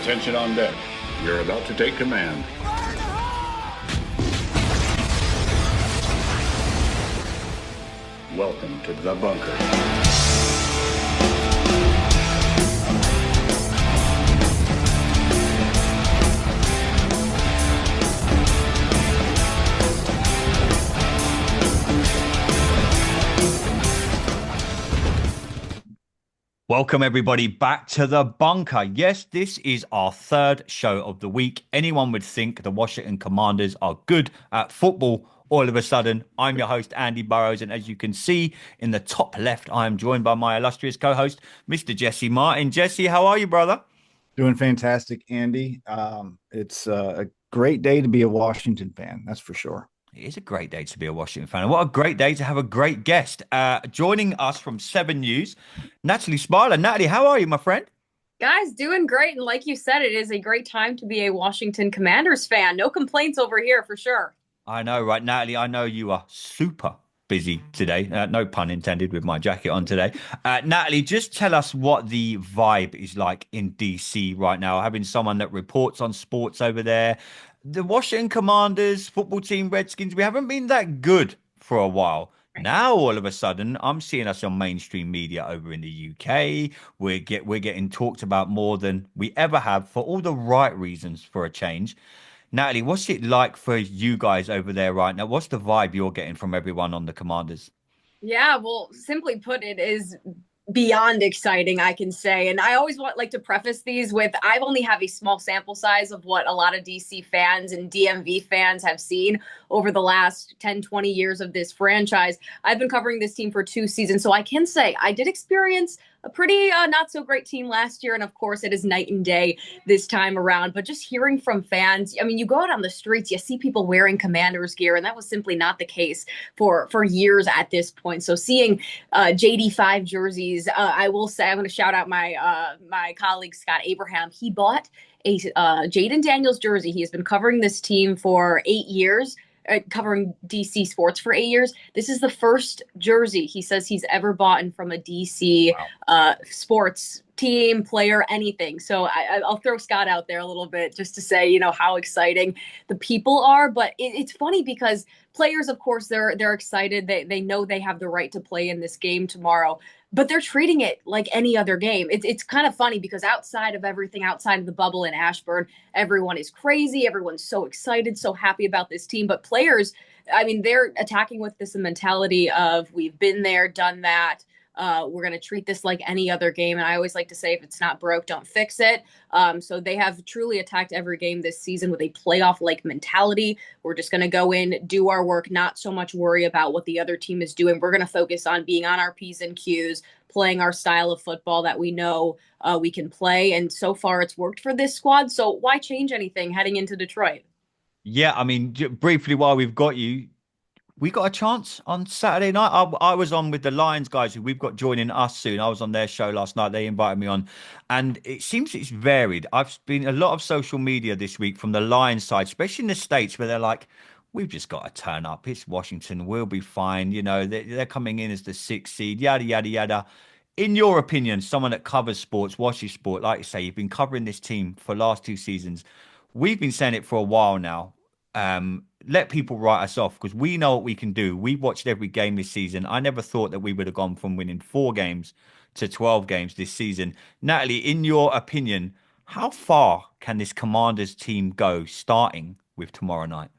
Attention on deck. You're about to take command. Welcome to the bunker. Welcome, everybody, back to the bunker. Yes, this is our third show of the week. Anyone would think the Washington Commanders are good at football. All of a sudden, I'm your host, Andy Burrows. And as you can see in the top left, I am joined by my illustrious co-host, Mr. Jesse Martin. Jesse, how are you, brother? Doing fantastic, Andy. It's a great day to be a Washington fan. That's for sure. It is a great day to be a Washington fan. And what a great day to have a great guest. Joining us from 7 News, Natalie Spala. Natalie, how are you, my friend? Guys, doing great. And like you said, it is a great time to be a Washington Commanders fan. No complaints over here for sure. I know, right? Natalie, I know you are super busy today. No pun intended with my jacket on today. Natalie, just tell us what the vibe is like in DC right now, having someone that reports on sports over there. The Washington Commanders, football team, Redskins, we haven't been that good for a while. Now, all of a sudden, I'm seeing us on mainstream media over in the UK. We're getting talked about more than we ever have for all the right reasons for a change. Natalie, what's it like for you guys over there right now? What's the vibe you're getting from everyone on the Commanders? Yeah, well, simply put, it is beyond exciting, I can say. And I always like to preface these with I've only have a small sample size of what a lot of DC fans and DMV fans have seen over the last 10, 20 years of this franchise. I've been covering this team for 2 seasons, so I can say I did experience a pretty not so great team last year. And of course, it is night and day this time around. But just hearing from fans, I mean, you go out on the streets, you see people wearing Commanders gear, and that was simply not the case for years at this point. So seeing JD5 jerseys, I will say, I'm going to shout out my colleague, Scott Abraham. He bought a Jaden Daniels jersey. He has been covering this team for 8 years. Covering DC sports for 8 years. This is the first jersey he says he's ever bought from a DC sports team, player, anything. So I'll throw Scott out there a little bit just to say, you know, how exciting the people are. But it's funny because players, of course, they're excited. They know they have the right to play in this game tomorrow, but they're treating it like any other game. It's kind of funny because outside of everything, outside of the bubble in Ashburn, everyone is crazy. Everyone's so excited, so happy about this team. But players, I mean, they're attacking with this mentality of we've been there, done that. We're going to treat this like any other game. And I always like to say, if it's not broke, don't fix it. So they have truly attacked every game this season with a playoff-like mentality. We're just going to go in, do our work, not so much worry about what the other team is doing. We're going to focus on being on our P's and Q's, playing our style of football that we know we can play. And so far it's worked for this squad. So why change anything heading into Detroit? Yeah, I mean, briefly while we've got you, we got a chance on Saturday night. I was on with the Lions guys who we've got joining us soon. I was on their show last night. They invited me on, and it seems it's varied. I've been a lot of social media this week from the Lions side, especially in the States, where they're like, we've just got to turn up. It's Washington. We'll be fine. You know, they're coming in as the 6th seed, yada, yada, yada. In your opinion, someone that covers sports, watches sport, like you say, you've been covering this team for the last 2 seasons. We've been saying it for a while now. Let people write us off because we know what we can do. We watched every game this season. I never thought that we would have gone from winning 4 games to 12 games this season. Natalie, in your opinion, how far can this Commanders team go starting with tomorrow night?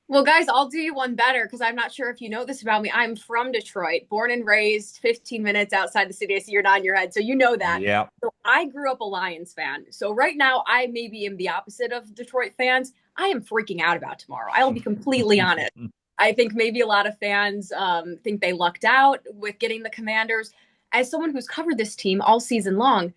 Well, guys, I'll do you one better because I'm not sure if you know this about me. I'm from Detroit, born and raised 15 minutes outside the city. I see you're nodding your head, so you know that. Yeah. So I grew up a Lions fan. So right now, I maybe am the opposite of Detroit fans. I am freaking out about tomorrow. I'll be completely honest. I think maybe a lot of fans think they lucked out with getting the Commanders. As someone who's covered this team all season long,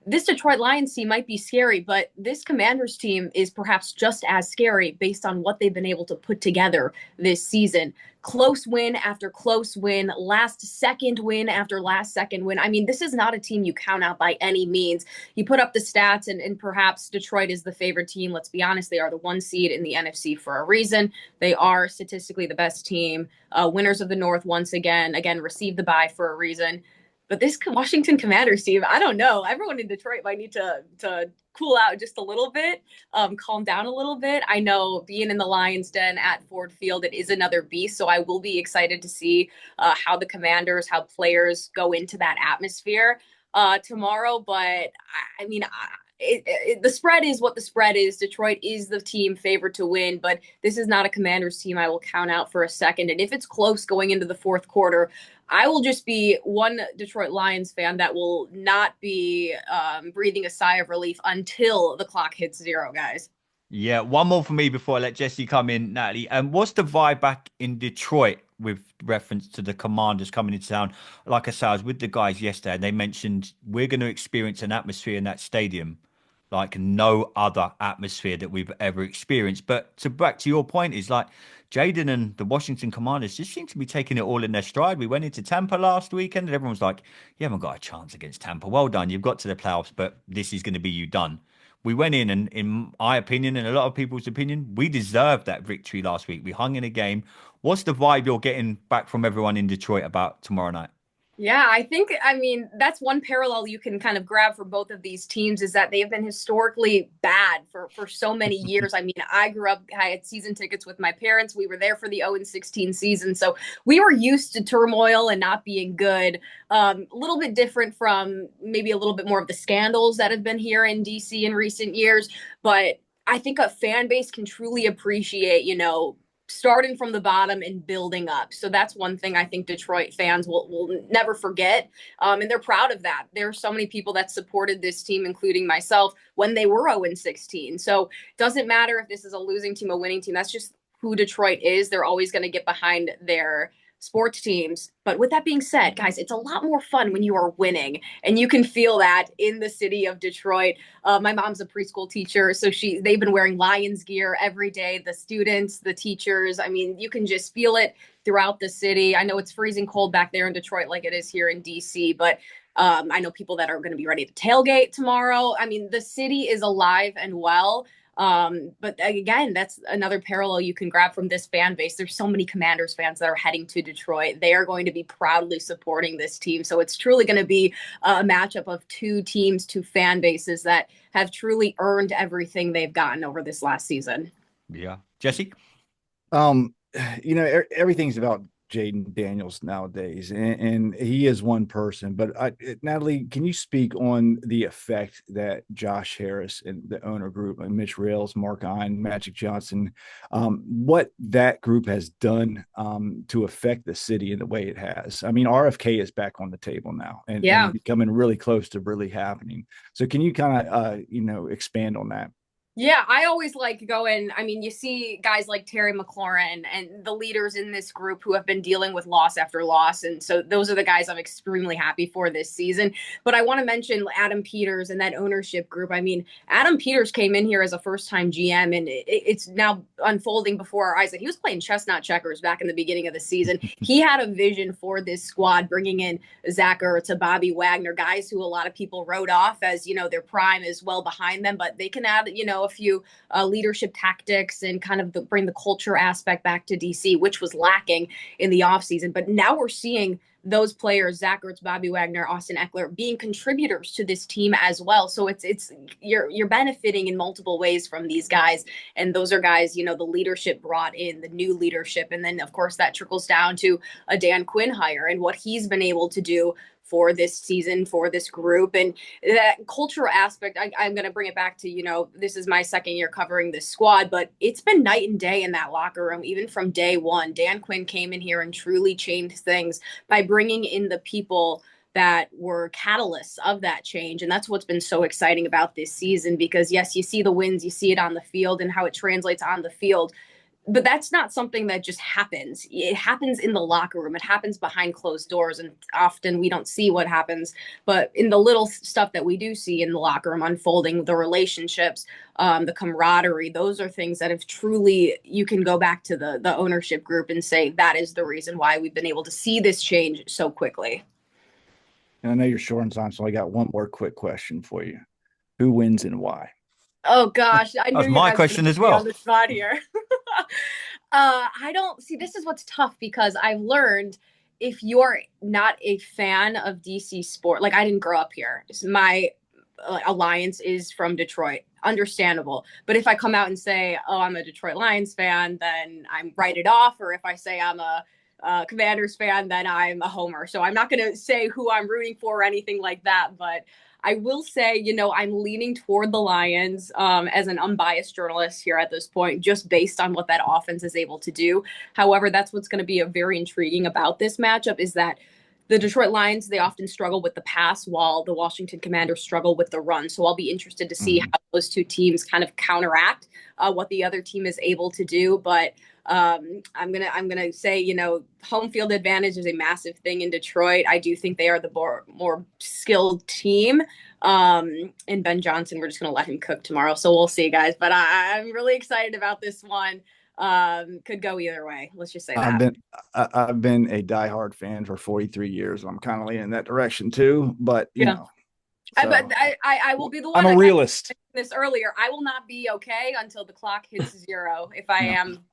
this Detroit Lions team might be scary, but this Commanders team is perhaps just as scary based on what they've been able to put together this season. Close win after close win, last second win after last second win. I mean, this is not a team you count out by any means. You put up the stats and perhaps Detroit is the favorite team. Let's be honest, they are the 1 seed in the NFC for a reason. They are statistically the best team. Winners of the North once again, receive the bye for a reason. But this Washington Commanders team, I don't know. Everyone in Detroit might need to cool out just a little bit, calm down a little bit. I know being in the Lions Den at Ford Field, it is another beast. So I will be excited to see how the Commanders, how players go into that atmosphere tomorrow. But I mean, the spread is what the spread is. Detroit is the team favored to win, but this is not a Commanders team I will count out for a second. And if it's close going into the fourth quarter, I will just be one Detroit Lions fan that will not be breathing a sigh of relief until the clock hits zero, guys. Yeah, one more for me before I let Jessy come in, Natalie. What's the vibe back in Detroit with reference to the Commanders coming into town? Like I said, I was with the guys yesterday, and they mentioned we're going to experience an atmosphere in that stadium like no other atmosphere that we've ever experienced. But back to your point, is like Jaden and the Washington Commanders just seem to be taking it all in their stride. We went into Tampa last weekend, and everyone was like, "You haven't got a chance against Tampa. Well done, you've got to the playoffs, but this is going to be you done." We went in, and in my opinion, and a lot of people's opinion, we deserved that victory last week. We hung in a game. What's the vibe you're getting back from everyone in Detroit about tomorrow night? Yeah, I mean, that's one parallel you can kind of grab for both of these teams is that they've been historically bad for so many years. I mean, I had season tickets with my parents. We were there for the 0-16 season. So we were used to turmoil and not being good. A little bit different from maybe a little bit more of the scandals that have been here in DC in recent years. But I think a fan base can truly appreciate, starting from the bottom and building up. So that's one thing I think Detroit fans will never forget. And they're proud of that. There are so many people that supported this team, including myself, when they were 0-16. So it doesn't matter if this is a losing team, a winning team. That's just who Detroit is. They're always going to get behind their sports teams. But with that being said, guys, it's a lot more fun when you are winning, and you can feel that in the city of Detroit. My mom's a preschool teacher, so they've been wearing Lions gear every day. The students, the teachers, I mean, you can just feel it throughout the city. I know it's freezing cold back there in Detroit like it is here in DC, but I know people that are going to be ready to tailgate tomorrow. I mean, the city is alive and well. But again, that's another parallel you can grab from this fan base. There's so many Commanders fans that are heading to Detroit. They are going to be proudly supporting this team. So it's truly going to be a matchup of two teams, two fan bases that have truly earned everything they've gotten over this last season. Yeah. Jessy? Everything's about Jaden Daniels nowadays, and he is one person. But Natalie, can you speak on the effect that Josh Harris and the owner group, like Mitch Rails, Mark Ein, Magic Johnson, what that group has done to affect the city in the way it has? I mean, RFK is back on the table now, and becoming really close to really happening. So can you kind of, expand on that? Yeah, I always like going. I mean, you see guys like Terry McLaurin and the leaders in this group who have been dealing with loss after loss. And so those are the guys I'm extremely happy for this season. But I want to mention Adam Peters and that ownership group. I mean, Adam Peters came in here as a first-time GM, and it's now unfolding before our eyes that he was playing chestnut checkers back in the beginning of the season. He had a vision for this squad, bringing in Zach Ertz, Bobby Wagner, guys who a lot of people wrote off as, their prime is well behind them, but they can add, a few leadership tactics and kind of bring the culture aspect back to DC, which was lacking in the offseason. But now we're seeing those players, Zach Ertz, Bobby Wagner, Austin Eckler, being contributors to this team as well. So you're benefiting in multiple ways from these guys. And those are guys, the leadership brought in, the new leadership. And then, of course, that trickles down to a Dan Quinn hire and what he's been able to do for this season, for this group. And that cultural aspect, I'm going to bring it back to, this is my second year covering this squad, but it's been night and day in that locker room, even from day one. Dan Quinn came in here and truly changed things by bringing in the people that were catalysts of that change. And that's what's been so exciting about this season, because yes, you see the wins, you see it on the field and how it translates on the field. But that's not something that just happens. It happens in the locker room. It happens behind closed doors. And often we don't see what happens. But in the little stuff that we do see in the locker room unfolding, the relationships, the camaraderie, those are things that have truly, you can go back to the ownership group and say that is the reason why we've been able to see this change so quickly. And I know you're short on time, so I got one more quick question for you. Who wins and why? Oh gosh, I knew that was my question as well. On the spot here. I don't see. This is what's tough, because I've learned if you're not a fan of DC sport, like I didn't grow up here. My alliance is from Detroit. Understandable. But if I come out and say, oh, I'm a Detroit Lions fan, then I'm write it off. Or if I say I'm a Commanders fan, then I'm a homer. So I'm not going to say who I'm rooting for or anything like that. But I will say, you know, I'm leaning toward the Lions as an unbiased journalist here at this point, just based on what that offense is able to do. However, that's what's going to be a very intriguing about this matchup is that the Detroit Lions, they often struggle with the pass while the Washington Commanders struggle with the run. So I'll be interested to see how those two teams kind of counteract what the other team is able to do. But I'm gonna say, you know, home field advantage is a massive thing in Detroit. I do think they are the more skilled team. And Ben Johnson, we're just gonna let him cook tomorrow. So we'll see, guys. But I'm really excited about this one. Could go either way. Let's just say that. I've been a diehard fan for 43 years. I'm kind of leaning in that direction too, but you know. So, but I will be the one. I'm a realist. This earlier, I will not be okay until the clock hits 0. If I am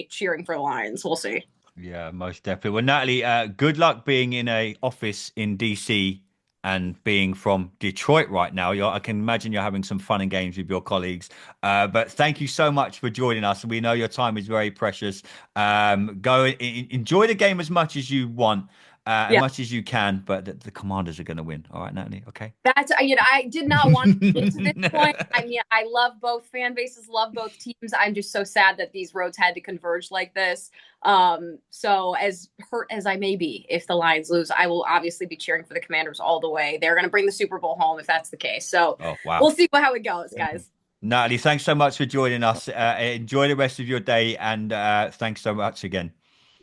cheering for the Lions, we'll see. Yeah, most definitely. Well, Natalie, good luck being in a office in DC and being from Detroit right now. I can imagine you're having some fun and games with your colleagues. But thank you so much for joining us. We know your time is very precious. Go enjoy the game as much as you want. As much as you can, but the Commanders are going to win. All right, Natalie. Okay. That's I did not want to get to this point. I mean, I love both fan bases, love both teams. I'm just so sad that these roads had to converge like this. So as hurt as I may be, if the Lions lose, I will obviously be cheering for the Commanders all the way. They're going to bring the Super Bowl home if that's the case. So we'll see how it goes, guys. Natalie, thanks so much for joining us. Enjoy the rest of your day, and thanks so much again.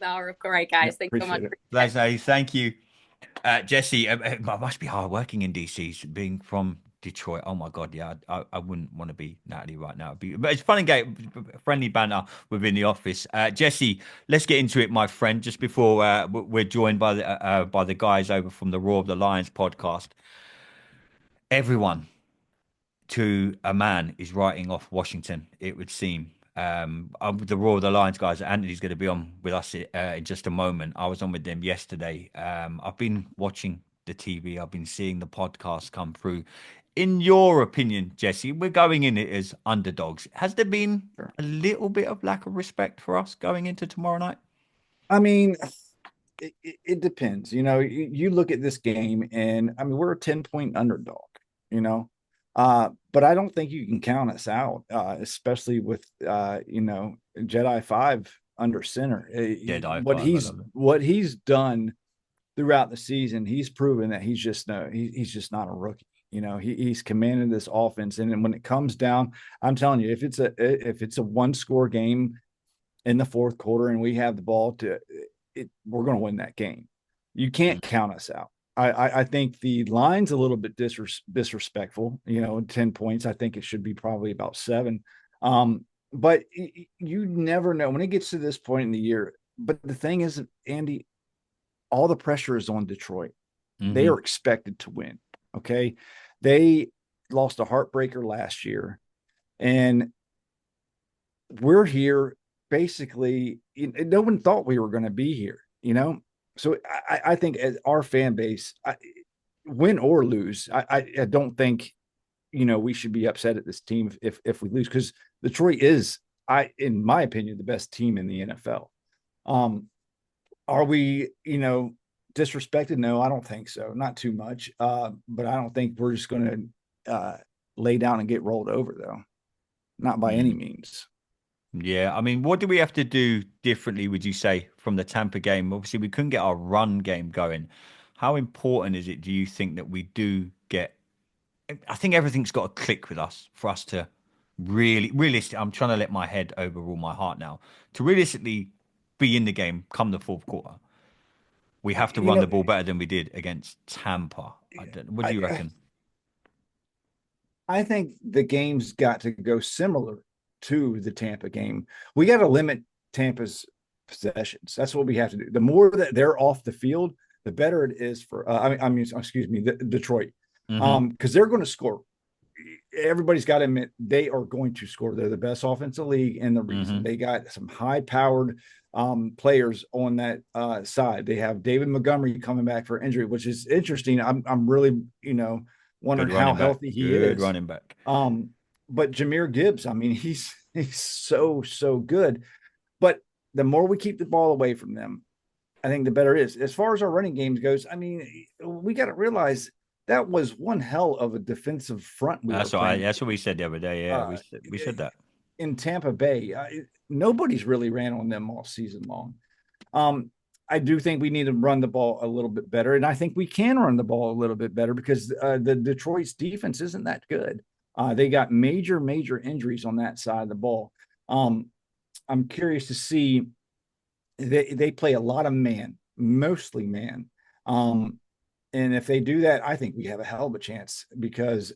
All right, guys. Thanks so much. Thanks, Natalie. Thank you. Jessy, it must be hard working in DC, being from Detroit. Oh my God, yeah, I wouldn't want to be Natalie right now. But it's fun and game, friendly banter within the office. Jessy, let's get into it, my friend. Just before we're joined by the guys over from the Roar of the Lions podcast. Everyone, to a man, is writing off Washington, it would seem. The Roar of the Lions guys, Anthony's going to be on with us in just a moment. I was on with them yesterday. I've been watching the TV. I've been seeing the podcast come through. In your opinion, Jessy, we're going in it as underdogs. Has there been a little bit of lack of respect for us going into tomorrow night? I mean, it depends. You know, you look at this game and I mean, we're a 10-point underdog, you know. But I don't think you can count us out, especially with Jedi 5 under center. What he's done throughout the season, he's proven that he's just not a rookie. You know, he's commanded this offense, and when it comes down, I'm telling you, if it's a 1-score game in the fourth quarter and we have the ball we're going to win that game. You can't count us out. I think the line's a little bit disrespectful, 10 points. I think it should be probably about 7. But you never know when it gets to this point in the year. But the thing is, Andy, all the pressure is on Detroit. Mm-hmm. They are expected to win. Okay. They lost a heartbreaker last year, and we're here basically. No one thought we were going to be here, So I think as our fan base, win or lose, I don't think, we should be upset at this team if we lose, because Detroit is, in my opinion, the best team in the NFL. Are we, disrespected? No, I don't think so. Not too much. But I don't think we're just going to lay down and get rolled over, though. Not by any means. Yeah, I mean, what do we have to do differently, would you say, from the Tampa game? Obviously, we couldn't get our run game going. How important is it, do you think, that we do get... I think everything's got to click with us for us to realistically... I'm trying to let my head overrule my heart now. To realistically be in the game come the fourth quarter, we have to run the ball better than we did against Tampa. What do you reckon? I think the game's got to go similar to the Tampa game. We got to limit Tampa's possessions. That's what we have to do. The more that they're off the field, the better it is for Detroit. Mm-hmm. Because they're going to score. Everybody's got to admit they are going to score. They're the best offensive league, and the reason they got some high-powered players on that side. They have David Montgomery coming back for injury, which is interesting. I'm really, wondering how healthy he is. Good running back. But Jahmyr Gibbs, I mean, he's so good. But the more we keep the ball away from them, I think the better it is. As far as our running games goes, I mean, we got to realize that was one hell of a defensive front. That's what we said the other day. Yeah, we said that in Tampa Bay. Nobody's really ran on them all season long. I do think we need to run the ball a little bit better, and I think we can run the ball a little bit better because the Detroit's defense isn't that good. They got major injuries on that side of the ball. I'm curious to see. They play a lot of man, mostly man. And if they do that, I think we have a hell of a chance because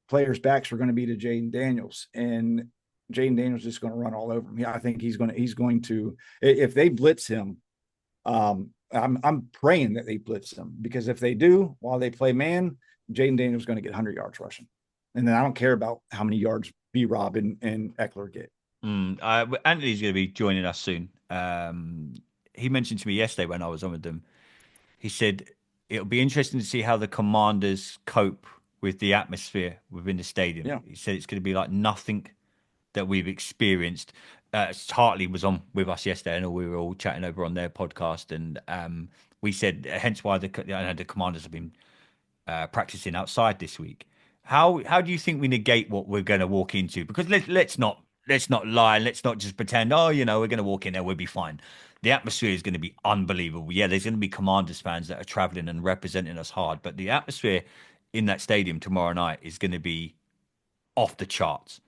players' backs are going to be to Jaden Daniels, and Jaden Daniels is just going to run all over him. Yeah, I think he's going to if they blitz him. I'm praying that they blitz him because if they do, while they play man, Jaden Daniels is going to get 100 yards rushing, and then I don't care about how many yards B-Rob and Eckler get. Anthony's going to be joining us soon. He mentioned to me yesterday when I was on with them, he said it'll be interesting to see how the Commanders cope with the atmosphere within the stadium. Yeah. He said it's going to be like nothing that we've experienced. Hartley was on with us yesterday, and we were all chatting over on their podcast, and we said hence why the Commanders have been practicing outside this week. How do you think we negate what we're going to walk into? Because let's not lie. Let's not just pretend, we're going to walk in there, we'll be fine. The atmosphere is going to be unbelievable. Yeah, there's going to be Commanders fans that are traveling and representing us hard, but the atmosphere in that stadium tomorrow night is going to be off the charts.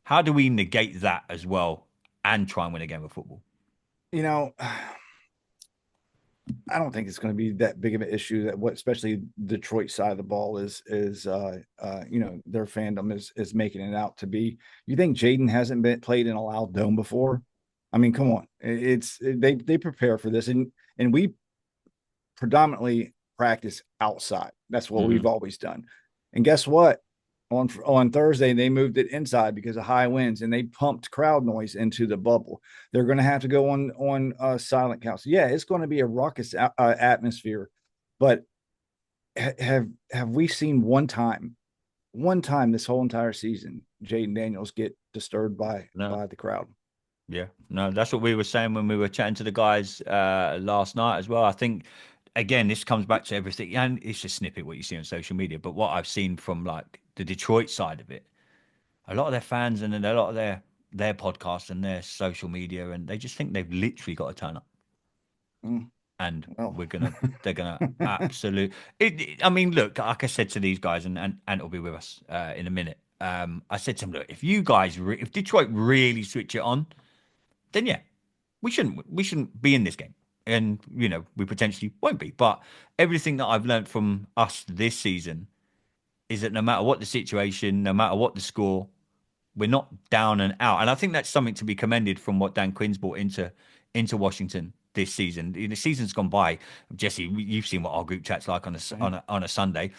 How do we negate that as well and try and win a game of football? I don't think it's going to be that big of an issue especially Detroit side of the ball is their fandom is making it out to be. You think Jaden hasn't been played in a loud dome before? I mean, come on. They prepare for this and we predominantly practice outside. That's what we've always done. And guess what? On Thursday, they moved it inside because of high winds, and they pumped crowd noise into the bubble. They're going to have to go on silent council. Yeah, it's going to be a raucous atmosphere, but have we seen one time this whole entire season Jaden Daniels get disturbed by the crowd? Yeah, no, that's what we were saying when we were chatting to the guys last night as well. I think, again, this comes back to everything, and it's a snippet what you see on social media, but what I've seen from like the Detroit side of it, a lot of their fans and a lot of their podcasts and their social media, and they just think they've literally got to turn up. And they're gonna absolute. I mean, look, like I said to these guys, and will be with us in a minute. I said to them, look, if you guys, if Detroit really switch it on, then yeah, we shouldn't be in this game. And, we potentially won't be. But everything that I've learned from us this season is that no matter what the situation, no matter what the score, we're not down and out. And I think that's something to be commended from what Dan Quinn's brought into Washington this season. The season's gone by. Jesse, you've seen what our group chat's like on a Sunday.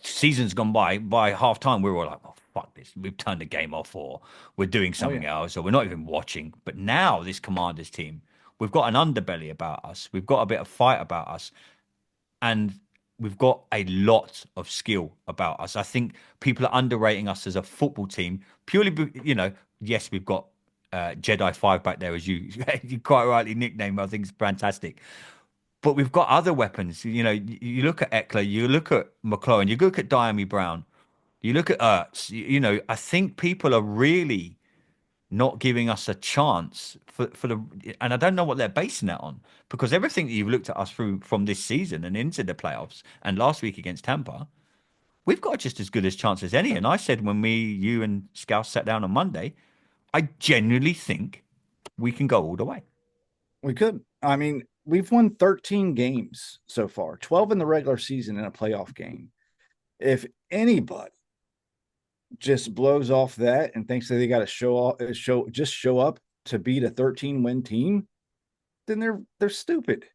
Season's gone by half time. We're all like, oh, fuck this. We've turned the game off, or we're doing something else, or we're not even watching. But now this Commanders team, we've got an underbelly about us. We've got a bit of fight about us. And we've got a lot of skill about us. I think people are underrating us as a football team purely, yes, we've got Jedi 5 back there, as you quite rightly nicknamed. I think it's fantastic. But we've got other weapons. You look at Eckler, you look at McLaurin, you look at Diami Brown, you look at Ertz. I think people are really not giving us a chance for and I don't know what they're basing that on, because everything that you've looked at us through from this season and into the playoffs and last week against Tampa, we've got just as good a chance as any. And I said when you and Scouse sat down on Monday, I genuinely think we can go all the way. We could. I mean, we've won 13 games so far, 12 in the regular season and a playoff game. If anybody just blows off that and thinks that they got to show up to beat a 13-win team, then they're stupid.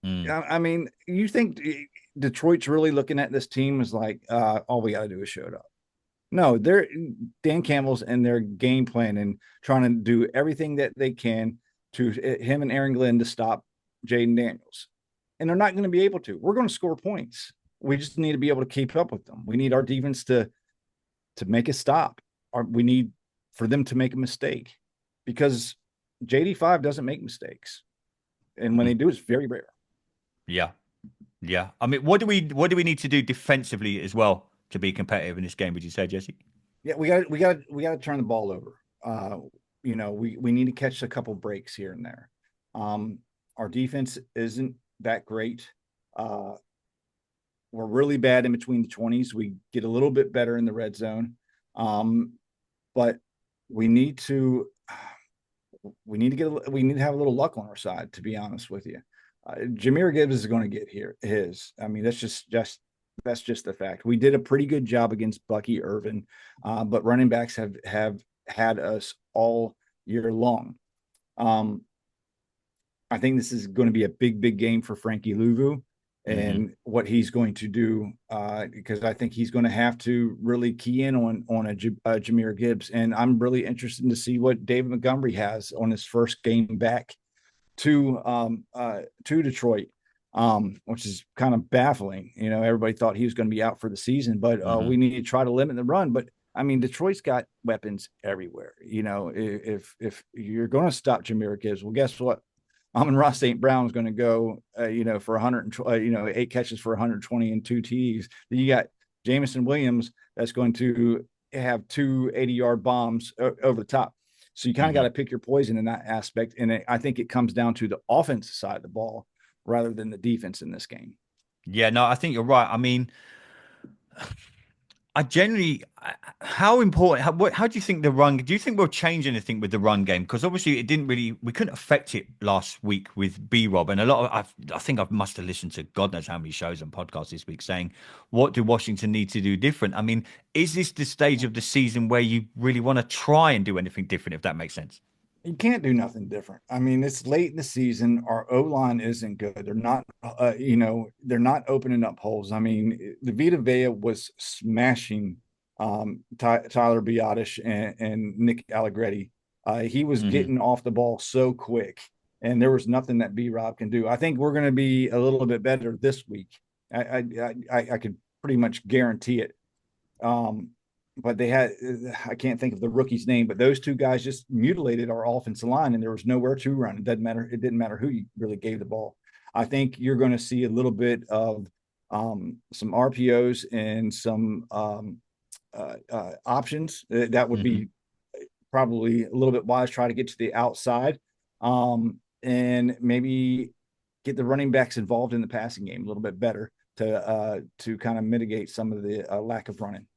I mean, you think Detroit's really looking at this team as like, all we got to do is show it up? No, they're Dan Campbell's and their game plan and trying to do everything that they can to him and Aaron Glenn to stop Jaden Daniels. And they're not going to be able to. We're going to score points. We just need to be able to keep up with them. We need our defense to make a stop. We need for them to make a mistake, because JD5 doesn't make mistakes. And when they do, it's very rare. Yeah. Yeah. I mean, what do we need to do defensively as well to be competitive in this game, would you say, Jesse? Yeah, we got to turn the ball over. We need to catch a couple breaks here and there. Our defense isn't that great. We're really bad in between the 20s. We get a little bit better in the red zone. But we need to have a little luck on our side, to be honest with you. Jahmyr Gibbs is going to get his. I mean, that's just the fact. We did a pretty good job against Bucky Irvin, but running backs have had us all year long. I think this is going to be a big game for Frankie Louvu and what he's going to do, because I think he's going to have to really key in on a Jahmyr Gibbs. And I'm really interested to see what David Montgomery has on his first game back to Detroit, which is kind of baffling. Everybody thought he was going to be out for the season, but we need to try to limit the run. But I mean, Detroit's got weapons everywhere. If you're going to stop Jahmyr Gibbs, well, guess what? Amon-Ra St. Brown is going to go, for 100, 8 catches for 120 and 2 TDs. Then you got Jameson Williams that's going to have 2 80-yard bombs over the top. So you kind of got to pick your poison in that aspect. And I think it comes down to the offensive side of the ball rather than the defense in this game. Yeah, no, I think you're right. I mean, how important, how do you think do you think we'll change anything with the run game? Because obviously we couldn't affect it last week with B-Rob. And I think I must have listened to God knows how many shows and podcasts this week saying, what do Washington need to do different? I mean, is this the stage of the season where you really want to try and do anything different, if that makes sense? You can't do nothing different. I mean, it's late in the season. Our O-line isn't good. They're not, they're not opening up holes. I mean, the Vita Vea was smashing Tyler Biotish and Nick Allegretti. He was getting off the ball so quick, and there was nothing that B-Rob can do. I think we're going to be a little bit better this week. I could pretty much guarantee it. But I can't think of the rookie's name, but those two guys just mutilated our offensive line, and there was nowhere to run. It didn't matter who you really gave the ball. I think you're going to see a little bit of some RPOs and some options. That would be probably a little bit wise. Try to get to the outside, and maybe get the running backs involved in the passing game a little bit better to kind of mitigate some of the lack of running.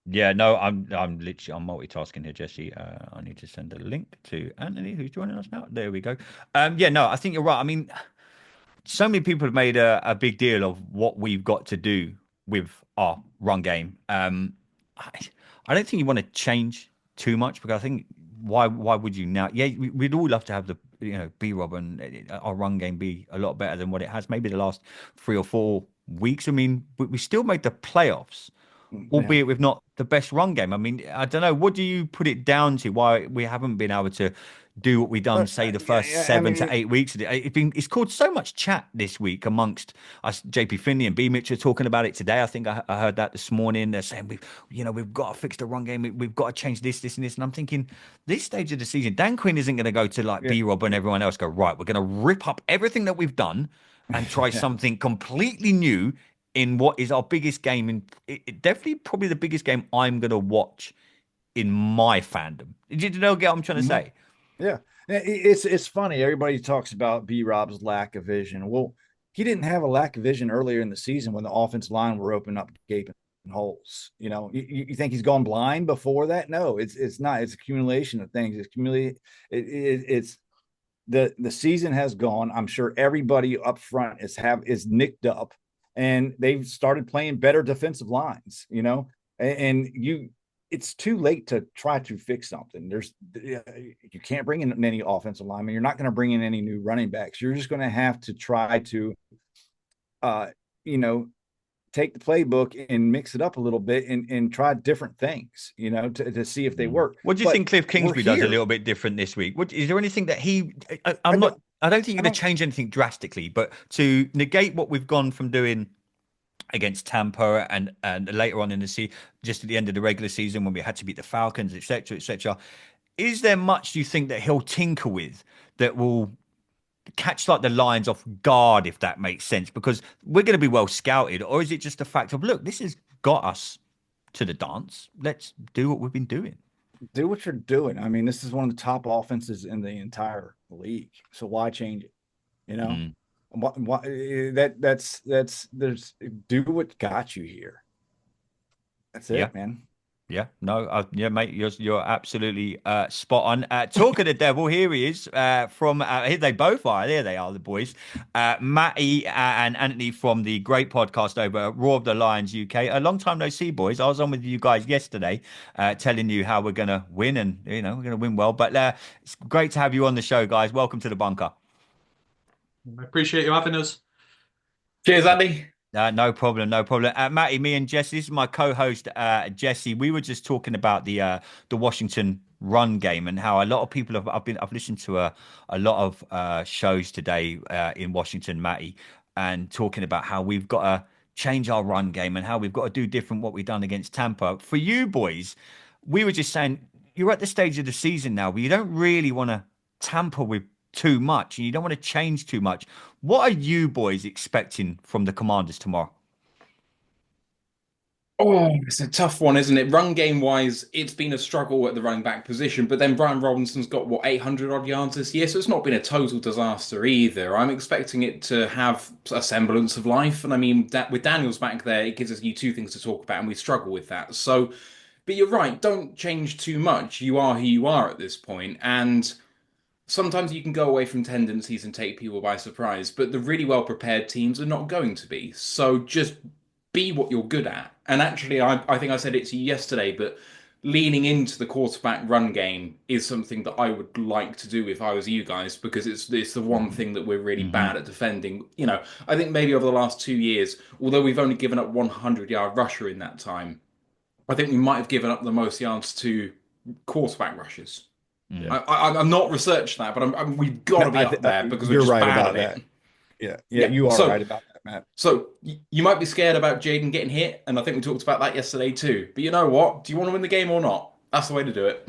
Yeah, no, I'm multitasking here, Jesse. I need to send a link to Anthony, who's joining us now. There we go. Yeah, no, I think you're right. I mean, so many people have made a big deal of what we've got to do with our run game. I don't think you want to change too much, because I think why would you now? Yeah, we'd all love to have the B-Rob and our run game be a lot better than what it has. Maybe the last 3 or 4 weeks. I mean, we still made the playoffs, albeit with not the best run game. I mean, I don't know. What do you put it down to? Why we haven't been able to do what we've done, say, the first 7 to 8 weeks? It's caused so much chat this week amongst us. JP Finley and B Mitch are talking about it today. I think I heard that this morning. They're saying we've got to fix the run game. We've got to change this, and this. And I'm thinking, this stage of the season, Dan Quinn isn't going to go to B-Rob and everyone else go, right, we're going to rip up everything that we've done and try something completely new in what is our biggest game, and definitely probably the biggest game I'm going to watch in my fandom. Did you know what I'm trying to say? Yeah, it's funny. Everybody talks about B-Rob's lack of vision. Well, he didn't have a lack of vision earlier in the season when the offensive line were opening up gaping holes. You think he's gone blind before that? No, it's not. It's accumulation of things. It's the season has gone. I'm sure everybody up front is nicked up, and they've started playing better defensive lines. It's too late to try to fix something. You can't bring in any offensive linemen. You're not going to bring in any new running backs. You're just going to have to try to, take the playbook and mix it up a little bit and try different things, to see if they work. What do you think Cliff Kingsbury does a little bit different this week? Is there anything that I don't think you're going to change anything drastically, but to negate what we've gone from doing against Tampa and later on in the season, just at the end of the regular season when we had to beat the Falcons, etc., etc. Is there much you think that he'll tinker with that will catch like the Lions off guard, if that makes sense? Because we're going to be well scouted, or is it just a fact of, look, this has got us to the dance. Let's do what we've been doing. Do what you're doing. I mean, this is one of the top offenses in the entire league. So why change it? That's there's do what got you here. That's it, man. Yeah, no, yeah, mate, you're absolutely spot on. Talk of the devil, here he is. From here they both are. There they are, the boys. Matty and Anthony from the great podcast over at Raw of the Lions UK. A long time no see, boys. I was on with you guys yesterday, telling you how we're gonna win, and we're gonna win well. But it's great to have you on the show, guys. Welcome to the bunker. I appreciate you having us. Cheers, Andy. No problem, no problem. Matty, me and Jessy, this is my co-host, Jessy. We were just talking about the Washington run game and how a lot of people I've listened to a lot of shows today in Washington, Matty, and talking about how we've got to change our run game and how we've got to do different what we've done against Tampa. For you boys, we were just saying you're at the stage of the season now where you don't really want to tamper with too much and you don't want to change too much. What are you boys expecting from the Commanders tomorrow? Oh, it's a tough one, isn't it? Run game wise, it's been a struggle at the running back position, but then Brian Robinson's got 800 odd yards this year, so it's not been a total disaster either. I'm expecting it to have a semblance of life, and I mean that with Daniels back there, it gives us two things to talk about, and we struggle with that. So, but you're right, don't change too much. You are who you are at this point, and sometimes you can go away from tendencies and take people by surprise, but the really well-prepared teams are not going to be. So just be what you're good at. And actually, I think I said it to you yesterday, but leaning into the quarterback run game is something that I would like to do if I was you guys, because it's the one thing that we're really bad at defending. I think maybe over the last 2 years, although we've only given up 100-yard rusher in that time, I think we might have given up the most yards to quarterback rushers. Yeah. I'm not researched that, but we've got to be up there because we're just right bad about at that. it. Yeah, you are right about that, Matt. So you might be scared about Jaden getting hit, and I think we talked about that yesterday too. But you know what? Do you want to win the game or not? That's the way to do it.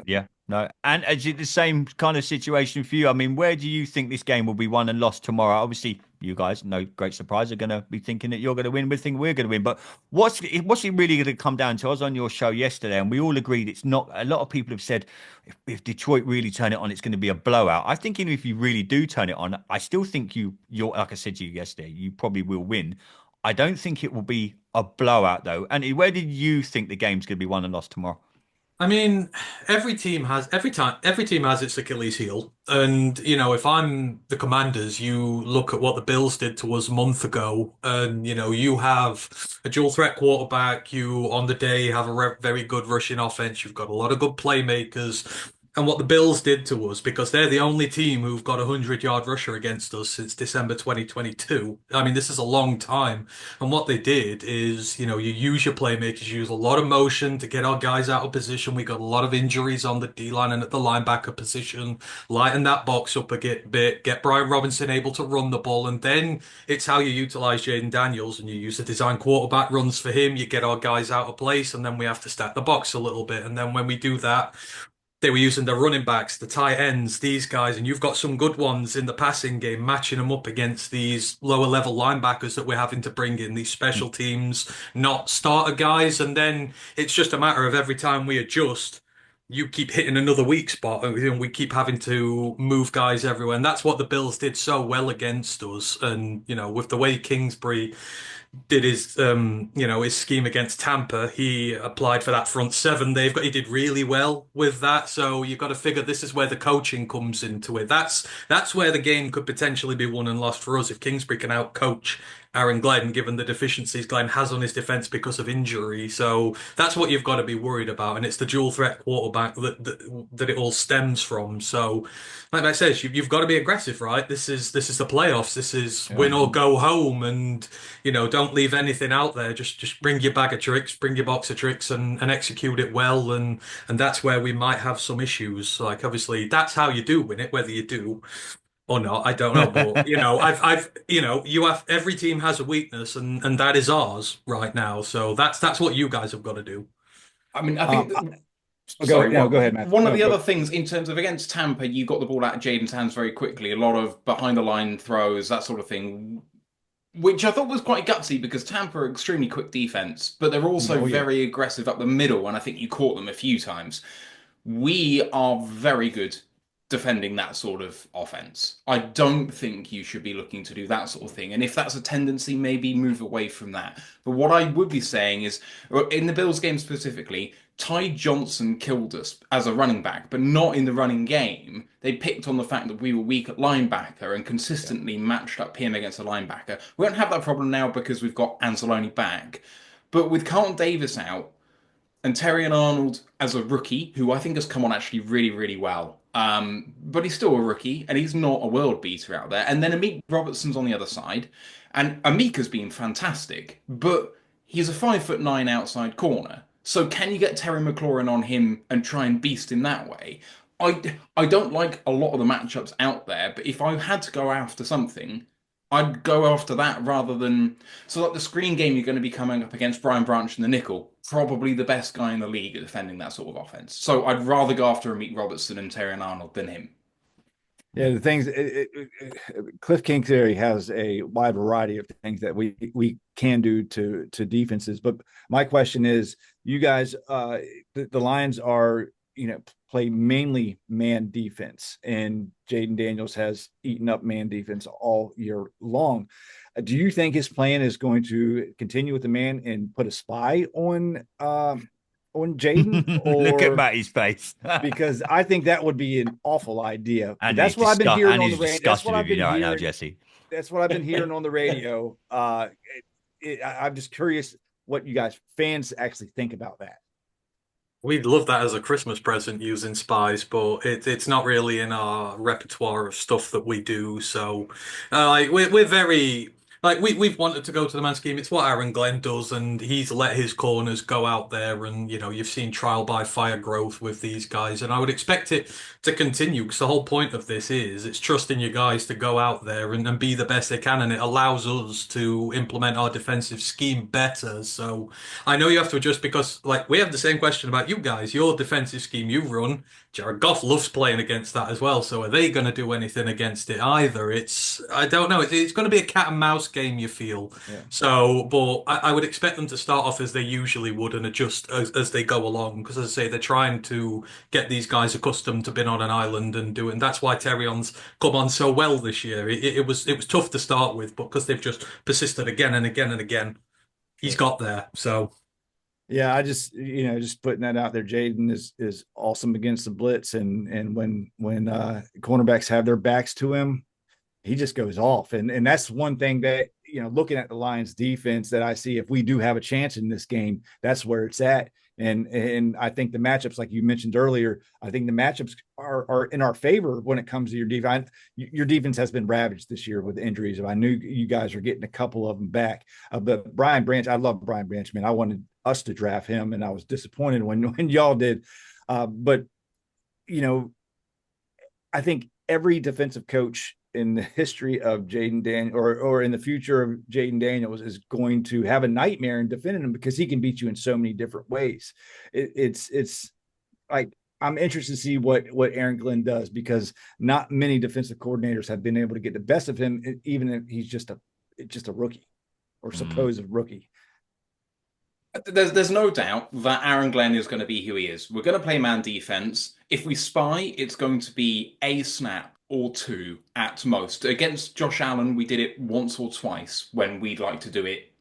Yeah, no. And is it the same kind of situation for you? I mean, where do you think this game will be won and lost tomorrow? Obviously, you guys, no great surprise, are going to be thinking that you're going to win. We think we're going to win. But what's it really going to come down to? I was on your show yesterday, and we all agreed it's not. A lot of people have said if Detroit really turn it on, it's going to be a blowout. I think even if you really do turn it on, I still think you're like I said to you yesterday, you probably will win. I don't think it will be a blowout though. And where did you think the game's going to be won and lost tomorrow? I mean, every team has its Achilles heel. And, if I'm the Commanders, you look at what the Bills did to us a month ago, and, you have a dual threat quarterback, you on the day have a very good rushing offense, you've got a lot of good playmakers. And what the Bills did to us, because they're the only team who've got a 100-yard rusher against us since December 2022. I mean, this is a long time. And what they did is, you use your playmakers, you use a lot of motion to get our guys out of position. We got a lot of injuries on the D-line and at the linebacker position. Lighten that box up a bit, get Brian Robinson able to run the ball. And then it's how you utilize Jaden Daniels, and you use the design quarterback runs for him. You get our guys out of place, and then we have to stack the box a little bit. And then when we do that, they were using the running backs, the tight ends, these guys, and you've got some good ones in the passing game, matching them up against these lower level linebackers that we're having to bring in, these special teams, not starter guys. And then it's just a matter of every time we adjust, you keep hitting another weak spot, and we keep having to move guys everywhere. And that's what the Bills did so well against us. And, with the way Kingsbury did his his scheme against Tampa, he applied for that front seven. He did really well with that. So you've got to figure this is where the coaching comes into it. That's where the game could potentially be won and lost for us if Kingsbury can outcoach Aaron Glenn, given the deficiencies Glenn has on his defense because of injury. So that's what you've got to be worried about, and it's the dual threat quarterback that it all stems from. So, like I said, you've got to be aggressive, right? This is the playoffs. This is win or go home, and don't don't leave anything out there. Just bring your bag of tricks, bring your box of tricks, and execute it well. And that's where we might have some issues. Like obviously, that's how you do win it. Whether you do or not, I don't know. But you have every team has a weakness, and that is ours right now. So that's what you guys have got to do. I mean, I think. Go, Sorry, no, go ahead, Matt. one of No, the go. other things in terms of against Tampa, you got the ball out of Jaden's hands very quickly. A lot of behind the line throws, that sort of thing, which I thought was quite gutsy because Tampa are extremely quick defense, but they're also Oh, yeah. very aggressive up the middle, and I think you caught them a few times. We are very good defending that sort of offense. I don't think you should be looking to do that sort of thing. And if that's a tendency, maybe move away from that. But what I would be saying is, in the Bills game specifically, Ty Johnson killed us as a running back, but not in the running game. They picked on the fact that we were weak at linebacker and consistently matched up him against a linebacker. We don't have that problem now because we've got Anzalone back. But with Carlton Davis out, and Terry and Arnold as a rookie, who I think has come on actually really, really well. But he's still a rookie, and he's not a world beater out there. And then Amik Robertson's on the other side, and Amik has been fantastic, but he's a 5'9" outside corner. So can you get Terry McLaurin on him and try and beast him that way? I don't like a lot of the matchups out there, but if I had to go after something, I'd go after that rather than so like the screen game you're going to be coming up against Brian Branch in the nickel, probably the best guy in the league at defending that sort of offense. So I'd rather go after Amik Robertson and Terry Arnold than him. Yeah, the things Cliff Kingsbury has a wide variety of things that we can do to defenses. But my question is, you guys, the Lions are play mainly man defense, and Jaden Daniels has eaten up man defense all year long. Do you think his plan is going to continue with the man and put a spy on Jaden? Or Look at Matty's face. because I think that would be an awful idea. And That's what I've been hearing on the radio. That's disgusted what I've with you been right now, hearing. Jesse. That's what I've been hearing on the radio. I'm just curious what you guys fans actually think about that. We'd love that as a Christmas present using spies, but it's not really in our repertoire of stuff that we do. So, like we're very like we've wanted to go to the man scheme. It's what Aaron Glenn does, and he's let his corners go out there, and you've seen trial by fire growth with these guys, and I would expect it to continue because the whole point of this is it's trusting your guys to go out there and be the best they can, and it allows us to implement our defensive scheme better. So. I know you have to adjust because, like, we have the same question about you guys. Your defensive scheme you run, Jared Goff loves playing against that as well. So are they going to do anything against it either? I don't know. It's going to be a cat and mouse game, you feel. Yeah. So, but I would expect them to start off as they usually would and adjust as they go along. Because as I say, they're trying to get these guys accustomed to being on an island and doing. That's why Terrion's come on so well this year. It was tough to start with, but because they've just persisted again and again and again. He's got there, so yeah, I just just putting that out there. Jaden is awesome against the blitz, and when cornerbacks have their backs to him, he just goes off, and that's one thing that looking at the Lions defense that I see if we do have a chance in this game, that's where it's at. And I think the matchups, like you mentioned earlier, I think the matchups are in our favor when it comes to your defense. Your defense has been ravaged this year with injuries. I knew you guys are getting a couple of them back. But Brian Branch, I love Brian Branch, man. I wanted us to draft him, and I was disappointed when y'all did. But I think every defensive coach in the history of Jaden Daniels or in the future of Jaden Daniels is going to have a nightmare in defending him because he can beat you in so many different ways. It's like I'm interested to see what Aaron Glenn does because not many defensive coordinators have been able to get the best of him, even if he's just a rookie or supposed rookie. There's no doubt that Aaron Glenn is going to be who he is. We're going to play man defense. If we spy, it's going to be a snap or two at most. Against Josh Allen, we did it once or twice when we'd like to do it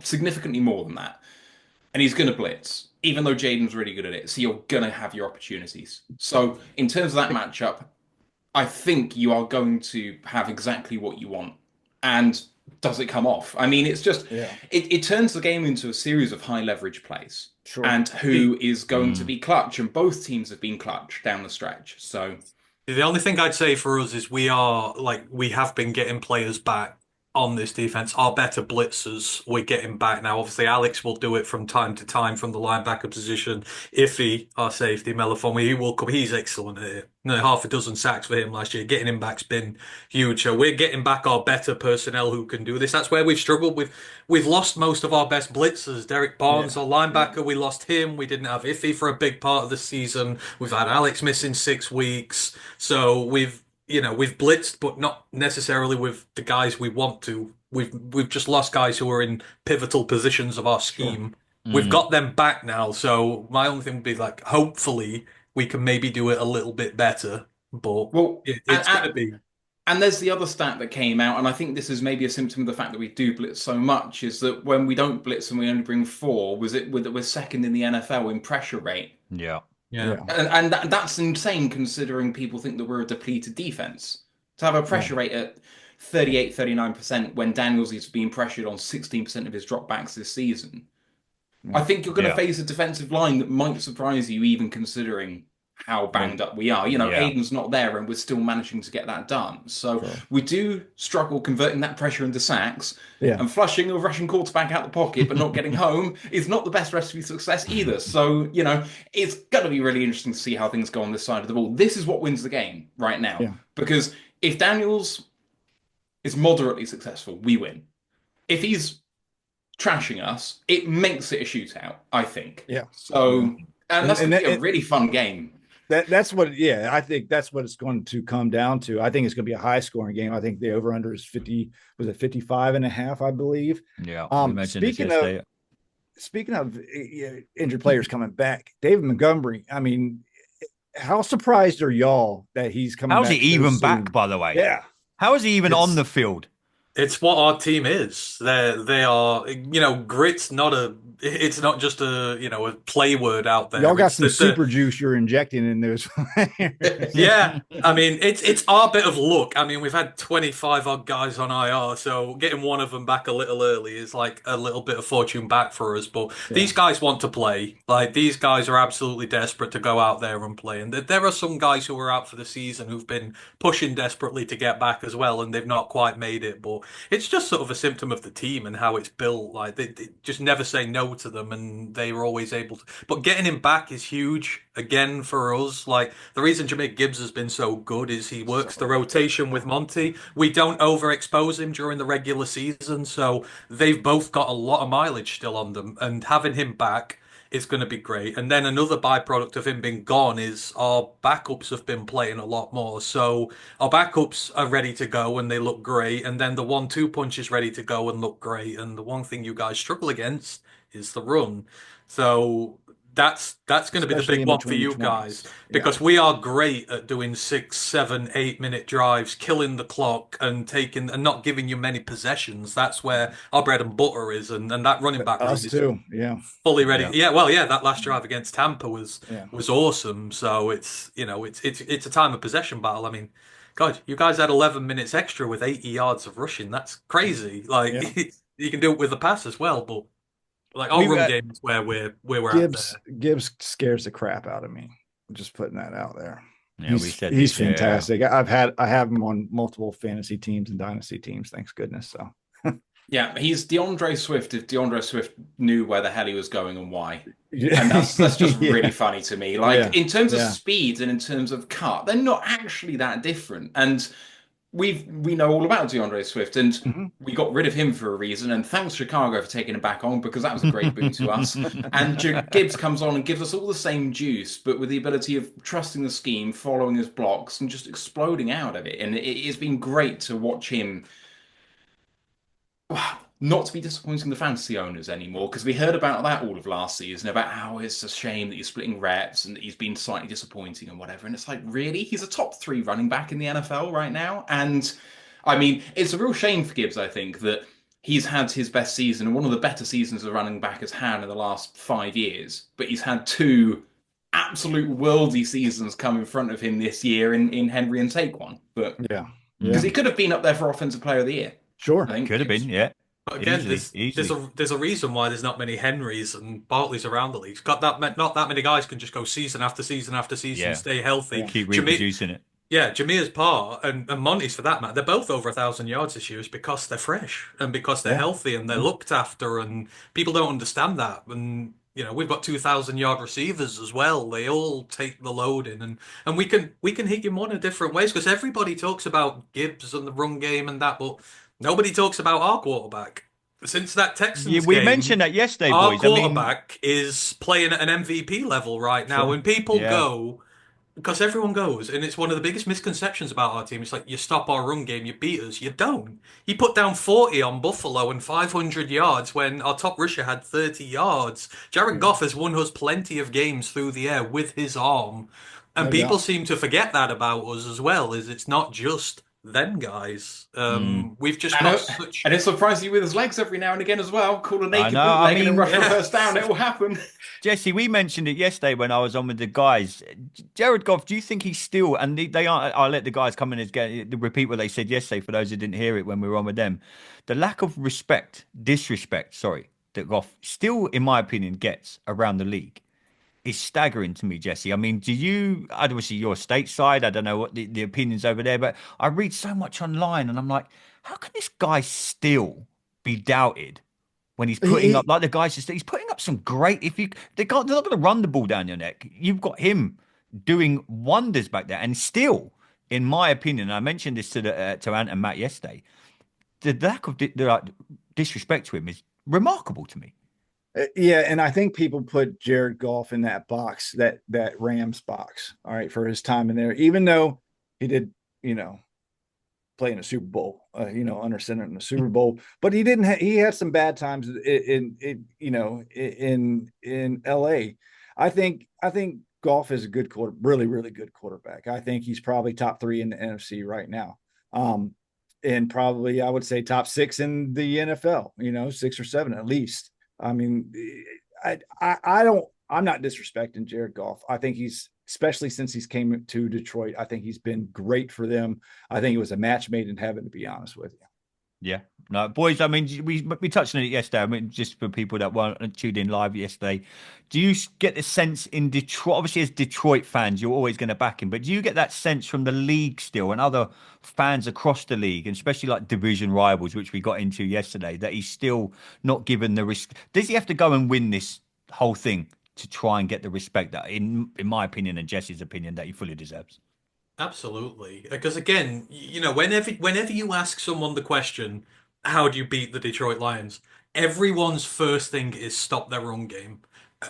significantly more than that. And he's going to blitz, even though Jaden's really good at it. So you're going to have your opportunities. So in terms of that matchup, I think you are going to have exactly what you want. And does it come off? I mean, it's just, it turns the game into a series of high leverage plays. Sure. And who is going to be clutch. And both teams have been clutch down the stretch. So the only thing I'd say for us is we have been getting players back on this defense are better blitzers. We're getting back now. Obviously, Alex will do it from time to time from the linebacker position. Iffy, our safety, Melifonwi, he will come. He's excellent at it. Half a dozen sacks for him last year. Getting him back's been huge. So we're getting back our better personnel who can do this. That's where we've struggled with. We've lost most of our best blitzers. Derek Barnes, our linebacker, we lost him. We didn't have Iffy for a big part of the season. We've had Alex missing 6 weeks. So we've blitzed, but not necessarily with the guys we want to. We've just lost guys who are in pivotal positions of our scheme. Sure. We've got them back now, so my only thing would be like, hopefully we can maybe do it a little bit better. But it's going to be. And there's the other stat that came out, and I think this is maybe a symptom of the fact that we do blitz so much, is that when we don't blitz and we only bring 4, we're second in the NFL in pressure rate. Yeah. And that's insane considering people think that we're a depleted defense. To have a pressure rate at 38, 39% when Daniels is being pressured on 16% of his dropbacks this season. I think you're going to face a defensive line that might surprise you, even considering how banged up we are. Aiden's not there and we're still managing to get that done. So we do struggle converting that pressure into sacks. And flushing a rushing quarterback out the pocket but not getting home is not the best recipe for success either. So, it's going to be really interesting to see how things go on this side of the ball. This is what wins the game right now. Because if Daniels is moderately successful, we win. If he's trashing us, it makes it a shootout, I think. So, and that's going to be a really fun game. That's what, I think that's what it's going to come down to. I think it's going to be a high scoring game. I think the over under is 55.5, I believe. Speaking of injured players coming back, David Montgomery, I mean, how surprised are y'all that he's coming back? How's he even back, by the way? Yeah. How is he even on the field? It's what our team is. They are, grit's it's not just a play word out there. Y'all got some super juice you're injecting in those players. Yeah. I mean, it's our bit of luck. I mean, we've had 25 odd guys on IR, so getting one of them back a little early is like a little bit of fortune back for us. But these guys want to play. Like, these guys are absolutely desperate to go out there and play. And there are some guys who are out for the season who've been pushing desperately to get back as well, and they've not quite made it. But it's just sort of a symptom of the team and how it's built. Like, they just never say no to them, and they were always able to. But getting him back is huge again for us. Like, the reason Jameer Gibbs has been so good is he works the rotation with Monty. We don't overexpose him during the regular season, so they've both got a lot of mileage still on them, and having him back is going to be great. And then another byproduct of him being gone is our backups have been playing a lot more. So our backups are ready to go and they look great. And then the 1-2 punch is ready to go and look great. And the one thing you guys struggle against is the run. So that's going to be the big one for you guys, because we are great at doing 6, 7, 8 minute drives, killing the clock and not giving you many possessions. That's where our bread and butter is, and that running back us too, fully ready. That last drive against Tampa was awesome. So it's it's a time of possession battle. I mean, God, you guys had 11 minutes extra with 80 yards of rushing. That's crazy. Like you can do it with the pass as well, but. Like, our run game is where we're at there. Gibbs scares the crap out of me. I'm just putting that out there. Yeah, he's fantastic. I have him on multiple fantasy teams and dynasty teams. Thanks goodness. So he's DeAndre Swift. If DeAndre Swift knew where the hell he was going and why, and that's just really funny to me. Like, in terms of speed and in terms of cut, they're not actually that different. And we know all about DeAndre Swift, and we got rid of him for a reason. And thanks Chicago for taking him back on, because that was a great boon to us. And Gibbs comes on and gives us all the same juice, but with the ability of trusting the scheme, following his blocks, and just exploding out of it. And it's been great to watch him. Not to be disappointing the fantasy owners anymore, because we heard about that all of last season, about how it's a shame that he's splitting reps and that he's been slightly disappointing and whatever. And it's like, really? He's a top 3 running back in the NFL right now? And I mean, it's a real shame for Gibbs, I think, that he's had his best season and one of the better seasons a running back has had in the last 5 years. But he's had 2 absolute worldy seasons come in front of him this year in Henry and Saquon. But because he could have been up there for Offensive Player of the Year. Sure. I think could have been, yeah. But again, there's a reason why there's not many Henrys and Bartleys around the league. Not that many guys can just go season after season after season, stay healthy. Keep reproducing it. Yeah, Jameer's part and Monty's for that matter, they're both over 1,000 yards this year is because they're fresh and because they're Yeah. healthy and they're Yeah. looked after and people don't understand that. And we've got 2,000 yard receivers as well. They all take the load in and we can hit you more in different ways because everybody talks about Gibbs and the run game and that, but nobody talks about our quarterback. Since that Yeah, Texans we game, mentioned that yesterday, our boys. I mean, quarterback is playing at an MVP level right now. Sure. When people yeah. go because everyone goes, and it's one of the biggest misconceptions about our team. It's like you stop our run game, you beat us. You don't. He put down 40 on Buffalo and 500 yards when our top rusher had 30 yards. Jared Yeah. Goff has won us plenty of games through the air with his arm, and No people doubt. seem to forget that about us as well. Is it's not just them guys. Mm. We've just And, got uh, such. and it surprises you with his legs every now and again as well. Call a I naked know. I bootleg and then mean, rush for a Yeah. first down. It will happen. Jesse, we mentioned it yesterday when I was on with the guys. Jared Goff, do you think he's still, and they are, I'll let the guys come in and repeat what they said yesterday for those who didn't hear it when we were on with them. The lack of disrespect, sorry, that Goff still, in my opinion, gets around the league is staggering to me, Jesse. I mean, obviously you're stateside, I don't know what the opinions over there, but I read so much online and I'm like, how can this guy still be doubted? When he's putting up He, like the guys just he's putting up some great they're not going to run the ball down your neck. You've got him doing wonders back there, and still, in my opinion, I mentioned this to Ant and Matt yesterday. The lack of disrespect to him is remarkable to me. yeah, and I think people put Jared Goff in that box, that Rams box, all right, for his time in there, even though he did, you know, play in a Super Bowl, under center in the Super Bowl, but he didn't. He had some bad times in L.A. I think Goff is a good really really good quarterback. I think he's probably top three in the NFC right now, and probably I would say top six in the NFL. Six or seven at least. I mean, I don't. I'm not disrespecting Jared Goff. I think he's, especially since he's came to Detroit, I think he's been great for them. I think it was a match made in heaven, to be honest with you. Yeah, no, boys. I mean, we touched on it yesterday. I mean, just for people that weren't tuned in live yesterday, do you get the sense in Detroit? Obviously, as Detroit fans, you're always going to back him, but do you get that sense from the league still and other fans across the league, and especially like division rivals, which we got into yesterday, that he's still not given the risk? Does he have to go and win this whole thing to try and get the respect that, in my opinion and Jesse's opinion, that he fully deserves? Absolutely. Because again, whenever you ask someone the question, how do you beat the Detroit Lions? Everyone's first thing is stop their run game.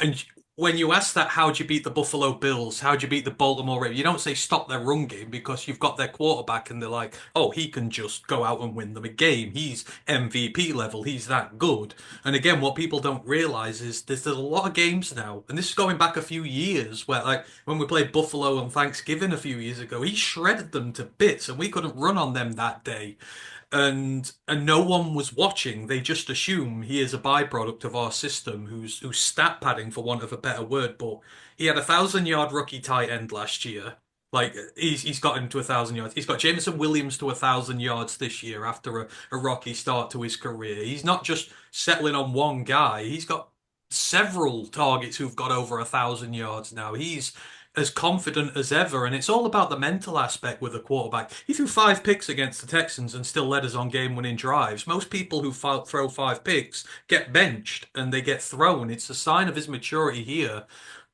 And when you ask that, how do you beat the Buffalo Bills? How do you beat the Baltimore Ravens? You don't say stop their run game because you've got their quarterback and they're like, oh, he can just go out and win them a game. He's MVP level. He's that good. And again, what people don't realize is there's a lot of games now, and this is going back a few years where, like, when we played Buffalo on Thanksgiving a few years ago, he shredded them to bits, and we couldn't run on them that day. And no one was watching. They just assume he is a byproduct of our system, who's stat padding, for want of a better word. But he had 1,000 yard rookie tight end last year. Like he's gotten to 1,000 yards. He's got Jameson Williams to 1,000 yards this year after a rocky start to his career. He's not just settling on one guy. He's got several targets who've got over 1,000 yards now. He's as confident as ever, and it's all about the mental aspect with a quarterback. He threw 5 picks against the Texans and still led us on game-winning drives. Most people who throw 5 picks get benched and they get thrown. It's a sign of his maturity here.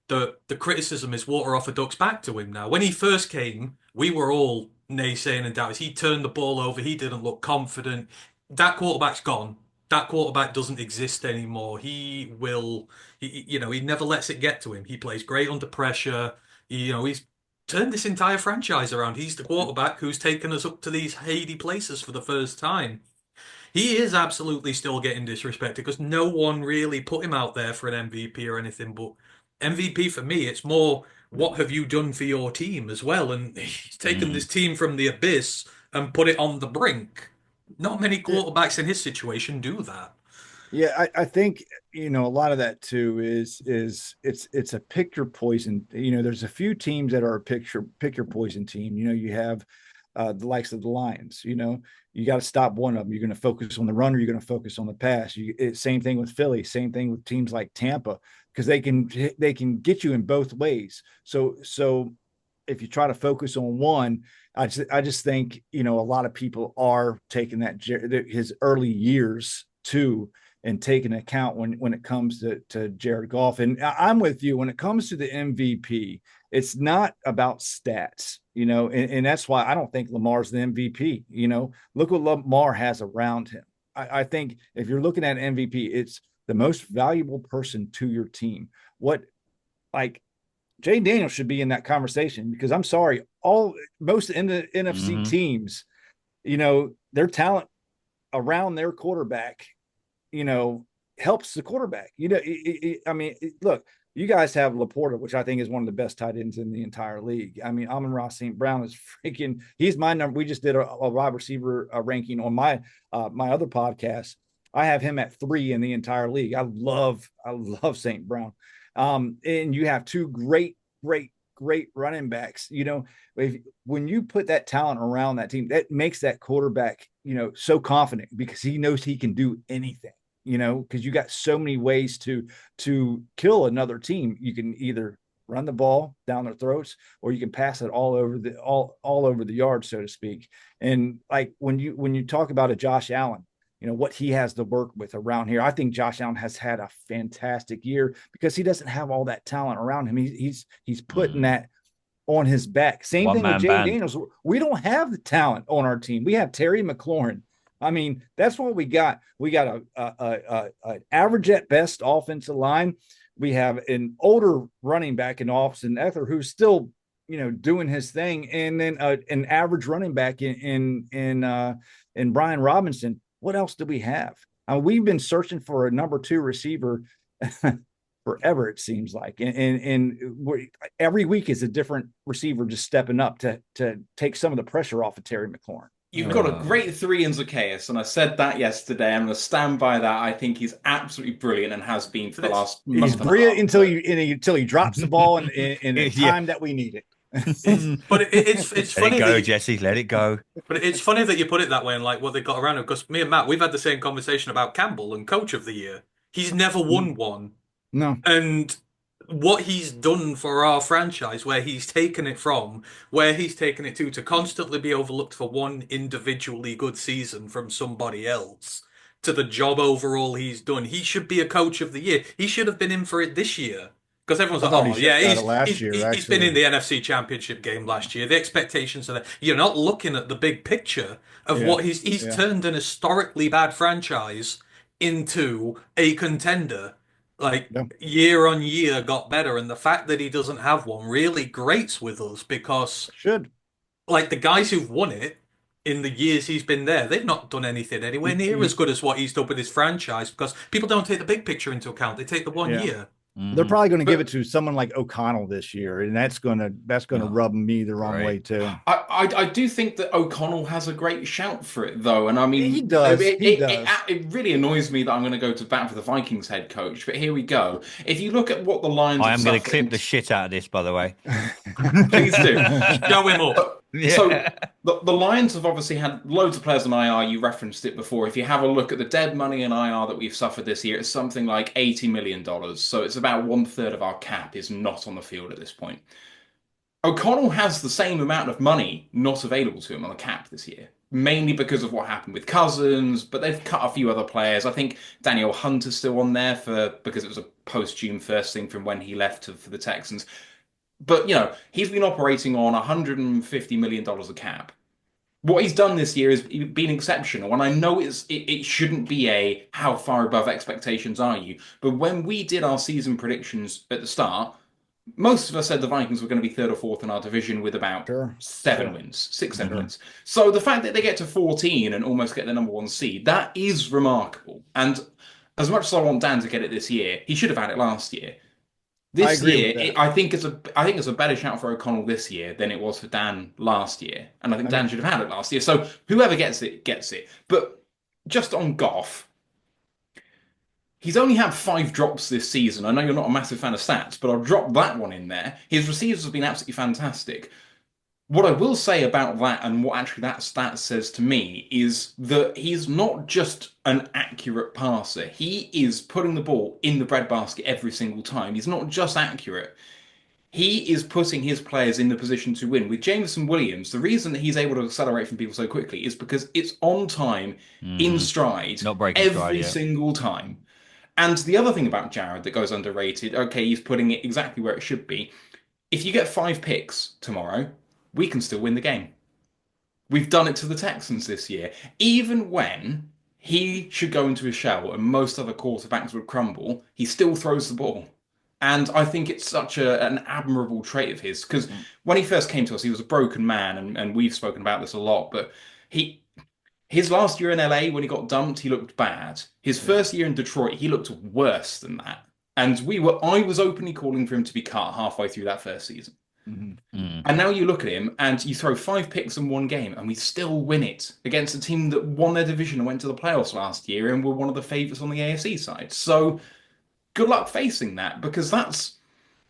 The criticism is water off a duck's back to him now. When he first came, we were all naysaying and doubting. He turned the ball over. He didn't look confident. That quarterback's gone. That quarterback doesn't exist anymore. He never lets it get to him. He plays great under pressure. He's turned this entire franchise around. He's the quarterback who's taken us up to these heady places for the first time. He is absolutely still getting disrespected because no one really put him out there for an MVP or anything. But MVP for me, it's more what have you done for your team as well? And he's taken this team from the abyss and put it on the brink. Not many quarterbacks in his situation do that. Yeah, I think a lot of that too is it's a pick your poison. There's a few teams that are a pick your poison team. You have the likes of the Lions. You got to stop one of them. You're going to focus on the run, or you're going to focus on the pass. Same thing with Philly. Same thing with teams like Tampa, because they can get you in both ways. So if you try to focus on one, I just think, a lot of people are taking his early years too, and taking account when it comes to Jared Goff. And I'm with you when it comes to the MVP. It's not about stats, and that's why I don't think Lamar's the MVP. Look what Lamar has around him. I think if you're looking at MVP, it's the most valuable person to your team. Jay Daniels should be in that conversation, because I'm sorry, most in the NFC teams, their talent around their quarterback, helps the quarterback. Look, you guys have Laporta, which I think is one of the best tight ends in the entire league. I mean, Amon-Ra St. Brown is he's my number. We just did a wide receiver ranking on my other podcast. I have him at 3 in the entire league. I love St. Brown. And you have 2 great running backs. When you put that talent around that team, that makes that quarterback, so confident, because he knows he can do anything, because you got so many ways to kill another team. You can either run the ball down their throats, or you can pass it all over the yard, so to speak. And like when you talk about a Josh Allen, what he has to work with around here. I think Josh Allen has had a fantastic year because he doesn't have all that talent around him. He's putting that on his back. Same thing with Jay Daniels. We don't have the talent on our team. We have Terry McLaurin. I mean, that's what we got. We got an average at best offensive line. We have an older running back in Austin Eckler, who's still, doing his thing, and then an average running back in Brian Robinson. What else do we have? We've been searching for a number 2 receiver forever, it seems like. And every week is a different receiver just stepping up to take some of the pressure off of Terry McLaurin. You've got a great 3 in Zacchaeus, and I said that yesterday. I'm going to stand by that. I think he's absolutely brilliant and has been for the last month. He's brilliant until he drops the ball in the time that we need it. But it's funny. Let it go, Jesse. Let it go. But it's funny that you put it that way, and like what they got around him. Because me and Matt, we've had the same conversation about Campbell and Coach of the Year. He's never won one. No. And what he's done for our franchise, where he's taken it from, where he's taken it to constantly be overlooked for one individually good season from somebody else, to the job overall he's done. He should be a Coach of the Year. He should have been in for it this year. Because everyone's like, oh, yeah, he's been in the NFC Championship game last year. The expectations are there. You're not looking at the big picture of what he's turned an historically bad franchise into a contender. Year on year got better. And the fact that he doesn't have one really grates with us, because the guys who've won it in the years he's been there, they've not done anything anywhere near as good as what he's done with his franchise, because people don't take the big picture into account. They take the 1 year. They're probably going to give it to someone like O'Connell this year, and that's going to rub me the wrong way too. I do think that O'Connell has a great shout for it, though, and I mean, he does. It really annoys me that I'm going to go to bat for the Vikings head coach, but here we go. If you look at what the Lions, I am going to clip the shit out of this, by the way. Please do. Go him up. So the Lions have obviously had loads of players on IR. You referenced it before. If you have a look at the dead money in IR that we've suffered this year, it's something like $80 million. So it's about 1/3 of our cap is not on the field at this point. O'Connell has the same amount of money not available to him on the cap this year, mainly because of what happened with Cousins, but they've cut a few other players. I think Daniel Hunter's still on there because it was a post-June 1st thing from when he left for the Texans. But, he's been operating on $150 million of cap. What he's done this year has been exceptional. And I know it shouldn't be how far above expectations are you. But when we did our season predictions at the start, most of us said the Vikings were going to be 3rd or 4th in our division with about 7 wins, 6-7 wins. So the fact that they get to 14 and almost get the number 1 seed, that is remarkable. And as much as I want Dan to get it this year, he should have had it last year. This year, I think it's a better shout for O'Connell this year than it was for Dan last year, and I think Dan should have had it last year. So whoever gets it gets it. But just on Goff, he's only had 5 drops this season. I know you're not a massive fan of stats, but I'll drop that one in there. His receivers have been absolutely fantastic. What I will say about that, and what actually that stat says to me, is that he's not just an accurate passer. He is putting the ball in the breadbasket every single time. He's not just accurate. he is putting his players in the position to win. With Jameson Williams, the reason that he's able to accelerate from people so quickly is because it's on time, in stride, Not breaking stride, every yeah. single time. And the other thing about Jared that goes underrated, okay, he's putting it exactly where it should be. If you get 5 picks tomorrow, we can still win the game. We've done it to the Texans this year. Even when he should go into his shell and most other quarterbacks would crumble, he still throws the ball. And I think it's such an admirable trait of his, because when he first came to us, he was a broken man, and we've spoken about this a lot, but his last year in LA, when he got dumped, he looked bad. His first year in Detroit, he looked worse than that. And I was openly calling for him to be cut halfway through that first season. And now you look at him and you throw 5 picks in one game and we still win it against a team that won their division and went to the playoffs last year and were one of the favourites on the AFC side. So good luck facing that, because that's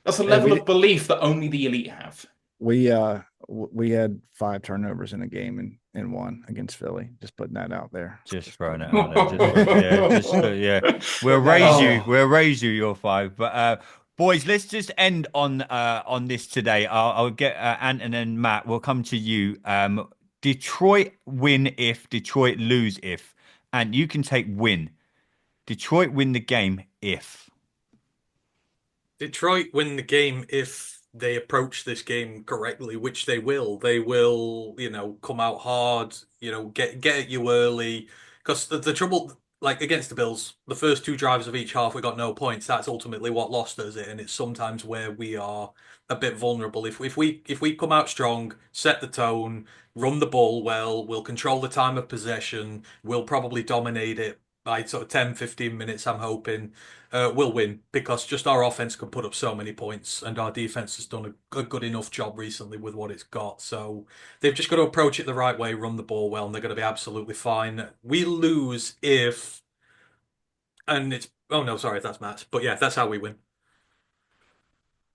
a level of belief that only the elite have. We had 5 turnovers in a game and won against Philly. Just putting that out there. Just throwing it out there. Yeah. We'll raise you your 5. But boys, let's just end on this today. I'll get Ant and then Matt. We'll come to you. Detroit win if, Detroit lose if, and you can take win. Detroit win the game if. Detroit win the game if they approach this game correctly, which they will. They will, come out hard, get at you early. Because the trouble, like against the Bills, the first 2 drives of each half, we got no points. That's ultimately what lost us it, and it's sometimes where we are a bit vulnerable. If we come out strong, set the tone, run the ball well, we'll control the time of possession, we'll probably dominate it by sort of 10, 15 minutes, I'm hoping. We'll win, because just our offense can put up so many points, and our defense has done a good enough job recently with what it's got. So they've just got to approach it the right way, run the ball well, and they're going to be absolutely fine. We lose if, and it's, oh no, sorry, that's Matt. But yeah, that's how we win.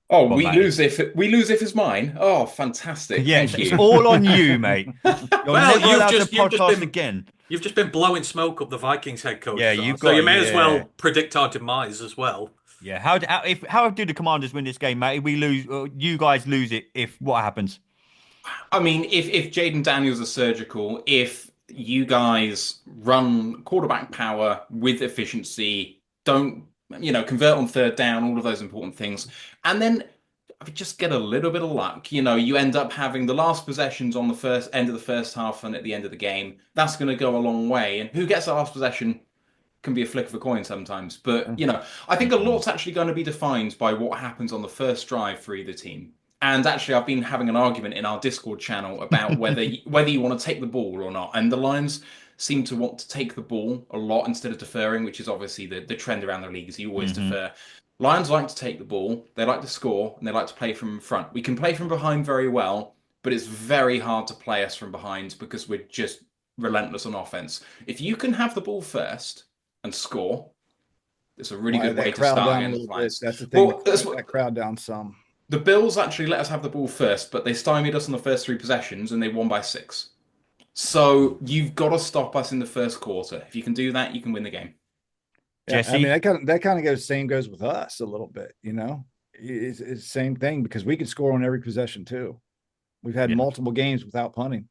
Oh, we lose if it's mine. Oh, fantastic! Yeah, Thank you. It's all on you, mate. Well, you've just been again. You've just been blowing smoke up the Vikings head coach. Yeah, so you may as well predict our demise as well. Yeah. How do the Commanders win this game, mate? We lose. You guys lose it. If what happens? I mean, if Jaden Daniels are surgical, if you guys run quarterback power with efficiency, don't convert on 3rd down, all of those important things, and then just get a little bit of luck. You end up having the last possessions on the first end of the first half and at the end of the game. That's going to go a long way. And who gets the last possession can be a flick of a coin sometimes. But, I think a lot's actually going to be defined by what happens on the first drive for either team. And actually, I've been having an argument in our Discord channel about whether you want to take the ball or not. And the Lions seem to want to take the ball a lot instead of deferring, which is obviously the trend around the league, is you always defer. Lions like to take the ball, they like to score, and they like to play from front. We can play from behind very well, but it's very hard to play us from behind because we're just relentless on offense. If you can have the ball first and score, it's a really good way to start against the Lions. That's the thing, that crowd down some. The Bills actually let us have the ball first, but they stymied us on the first 3 possessions, and they won by 6. So you've got to stop us in the first quarter. If you can do that, you can win the game. Jessy? I mean, that kind of goes with us a little bit. It's the same thing, because we can score on every possession too. We've had multiple games without punting.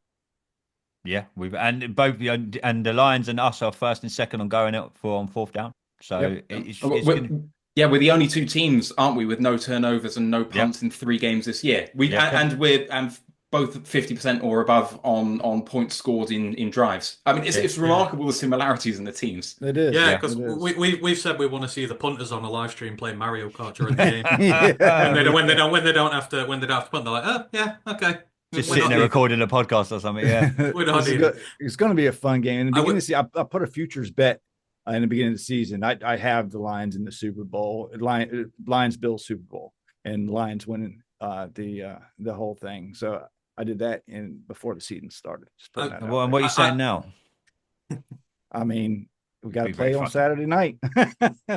Yeah, and the Lions and us are first and second on going out on 4th down. So we're the only 2 teams, aren't we, with no turnovers and no punts in 3 games this year. And both 50% or above on points scored in drives. I mean, it's remarkable the similarities in the teams. It is. Yeah, because we've said we want to see the punters on a live stream playing Mario Kart during the game. when they don't have to punt, they're like, oh yeah, okay. Just sitting there recording a podcast or something. Yeah, it's going to be a fun game. In the beginning of the season, I put a futures bet in the beginning of the season. I have the Lions in the Super Bowl, Lions Bills Super Bowl, and Lions winning the whole thing. So I did that before the season started. What are you saying now? I mean, we got to play on Saturday night.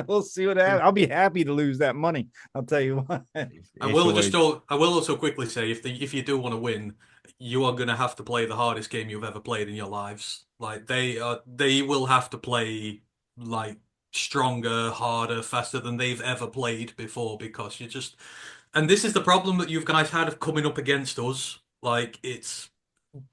We'll see what happens. I'll be happy to lose that money. I'll tell you what. I will also quickly say, if you do want to win, you are going to have to play the hardest game you've ever played in your lives. Like they will have to play like stronger, harder, faster than they've ever played before, because And this is the problem that you guys had of coming up against us. Like, it's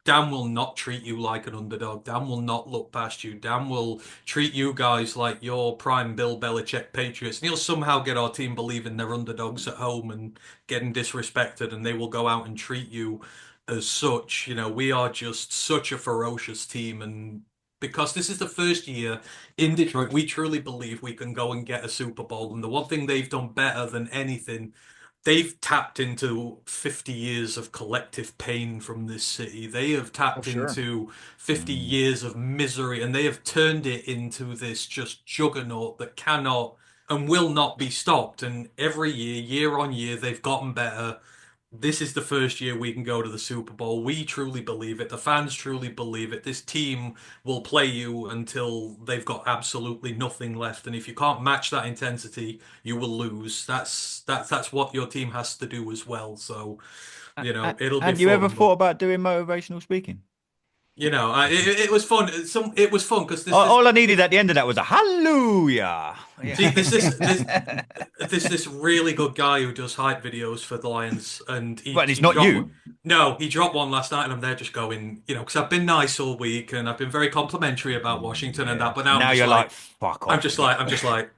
Dan will not treat you like an underdog. Dan will not look past you. Dan will treat you guys like your prime Bill Belichick Patriots. And he'll somehow get our team believing they're underdogs at home and getting disrespected, and they will go out and treat you as such. You know, we are just such a ferocious team, and because this is the first year in Detroit, we truly believe we can go and get a Super Bowl. And the one thing they've done better than anything, they've tapped into 50 years of collective pain from this city. They have tapped sure. into 50 years of misery, and they have turned it into this just juggernaut that cannot and will not be stopped. And every year, year on year, they've gotten better. This is the first year we can go to the Super Bowl. We truly believe it. The fans truly believe it. This team will play you until they've got absolutely nothing left. And if you can't match that intensity, you will lose. That's what your team has to do as well. So, you know, it'll be Have you fun, ever but, thought about doing motivational speaking? you know, it was fun. It was fun because All I needed at the end of that was a hallelujah. see, there's this really good guy who does hype videos for the Lions, and But he's not you. No, he dropped one last night, and I'm there just going, you know, because I've been nice all week, and I've been very complimentary about Washington and that, but now Now I'm just you're like, like, fuck off. I'm just like,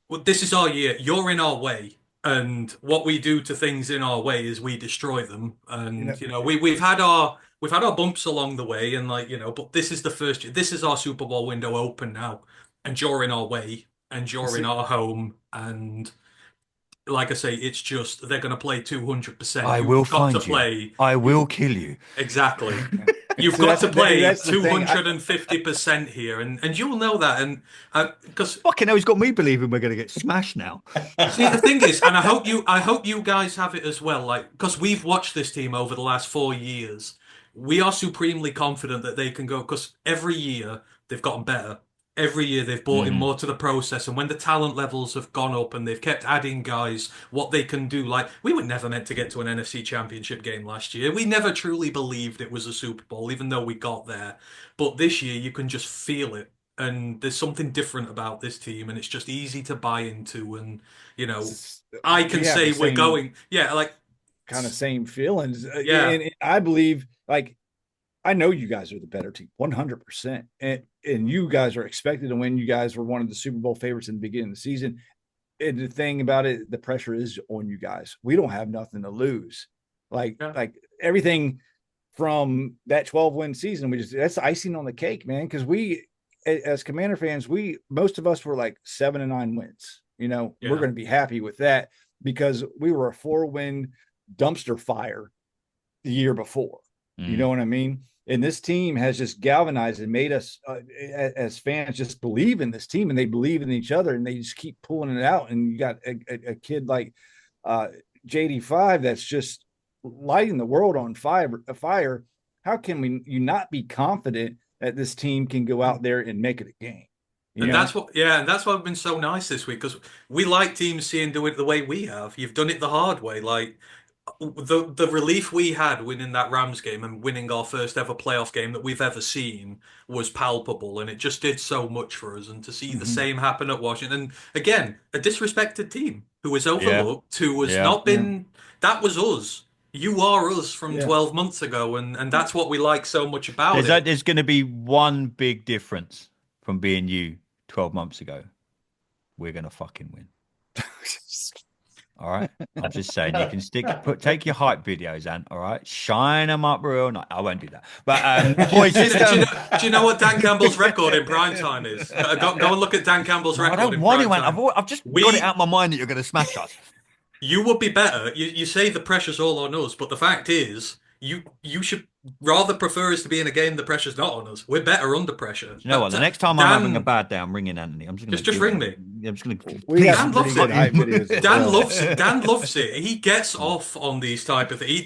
well, this is our year. You're in our way, and what we do to things in our way is we destroy them. And you know, we've had our bumps along the way, and like, you know, but this is the first year. This is our Super Bowl window open now, and you're in our way, and you're in our home, and like I say, it's just they're going to play 200%. I will You've got to find you. play I will kill you. exactly. You've So got to play that's the thing. 250% here, and you'll know that, and because Fucking hell, he's got me believing we're going to get smashed now. see, the thing is, and I hope you guys have it as well, like, because we've watched this team over the last 4 years. We are supremely confident that they can go, because every year they've gotten better. Every year they've brought in more to the process, and when the talent levels have gone up and they've kept adding guys, what they can do, like, we were never meant to get to an NFC Championship game last year. We never truly believed it was a Super Bowl, even though we got there. But this year you can just feel it. And there's something different about this team, and it's just easy to buy into. And you know, I can We have say the we're same going, yeah, like kind of same feelings. Yeah. And I believe, like, I know you guys are the better team, 100%. And you guys are expected to win. You guys were one of the Super Bowl favorites in the beginning of the season. And the thing about it, the pressure is on you guys. We don't have nothing to lose. Like everything from that 12-win season, that's icing on the cake, man. Because we, as Commander fans, most of us were like 7-9 wins. You know, we're going to be happy with that because we were a 4-win dumpster fire the year before. You know what I mean? And this team has just galvanized and made us as fans just believe in this team, and they believe in each other, and they just keep pulling it out. And you got a kid like JD5 that's just lighting the world on fire. How can you not be confident that this team can go out there and make it a game? And that's what, and that's why I've been so nice this week, because we like teams seeing do it the way we have. You've done it the hard way, like the relief we had winning that Rams game and winning our first ever playoff game that we've ever seen was palpable, and it just did so much for us. And to see the same happen at Washington, again, a disrespected team who was overlooked, who has not been. That was us. You are us from 12 months ago, and that's what we like so much about it. There's going to be one big difference from being you 12 months ago. We're going to fucking win. All right. I'm just saying, you can take your hype videos, Ant. All right. Shine them up real nice. I won't do that. But boys, just do you know what Dan Campbell's record in prime time is? Go and look at Dan Campbell's record. I don't want to, Ant. I've just got it out of my mind that you're going to smash us. You would be better. You say the pressure's all on us, but the fact is, you should rather prefer us to be in a game the pressure's not on us. We're better under pressure. You know what? The next time I'm having a bad day, I'm ringing Anthony. I'm just ring me. I'm just going to. Dan loves it. Dan loves it. Dan loves it. He gets off on these type of things.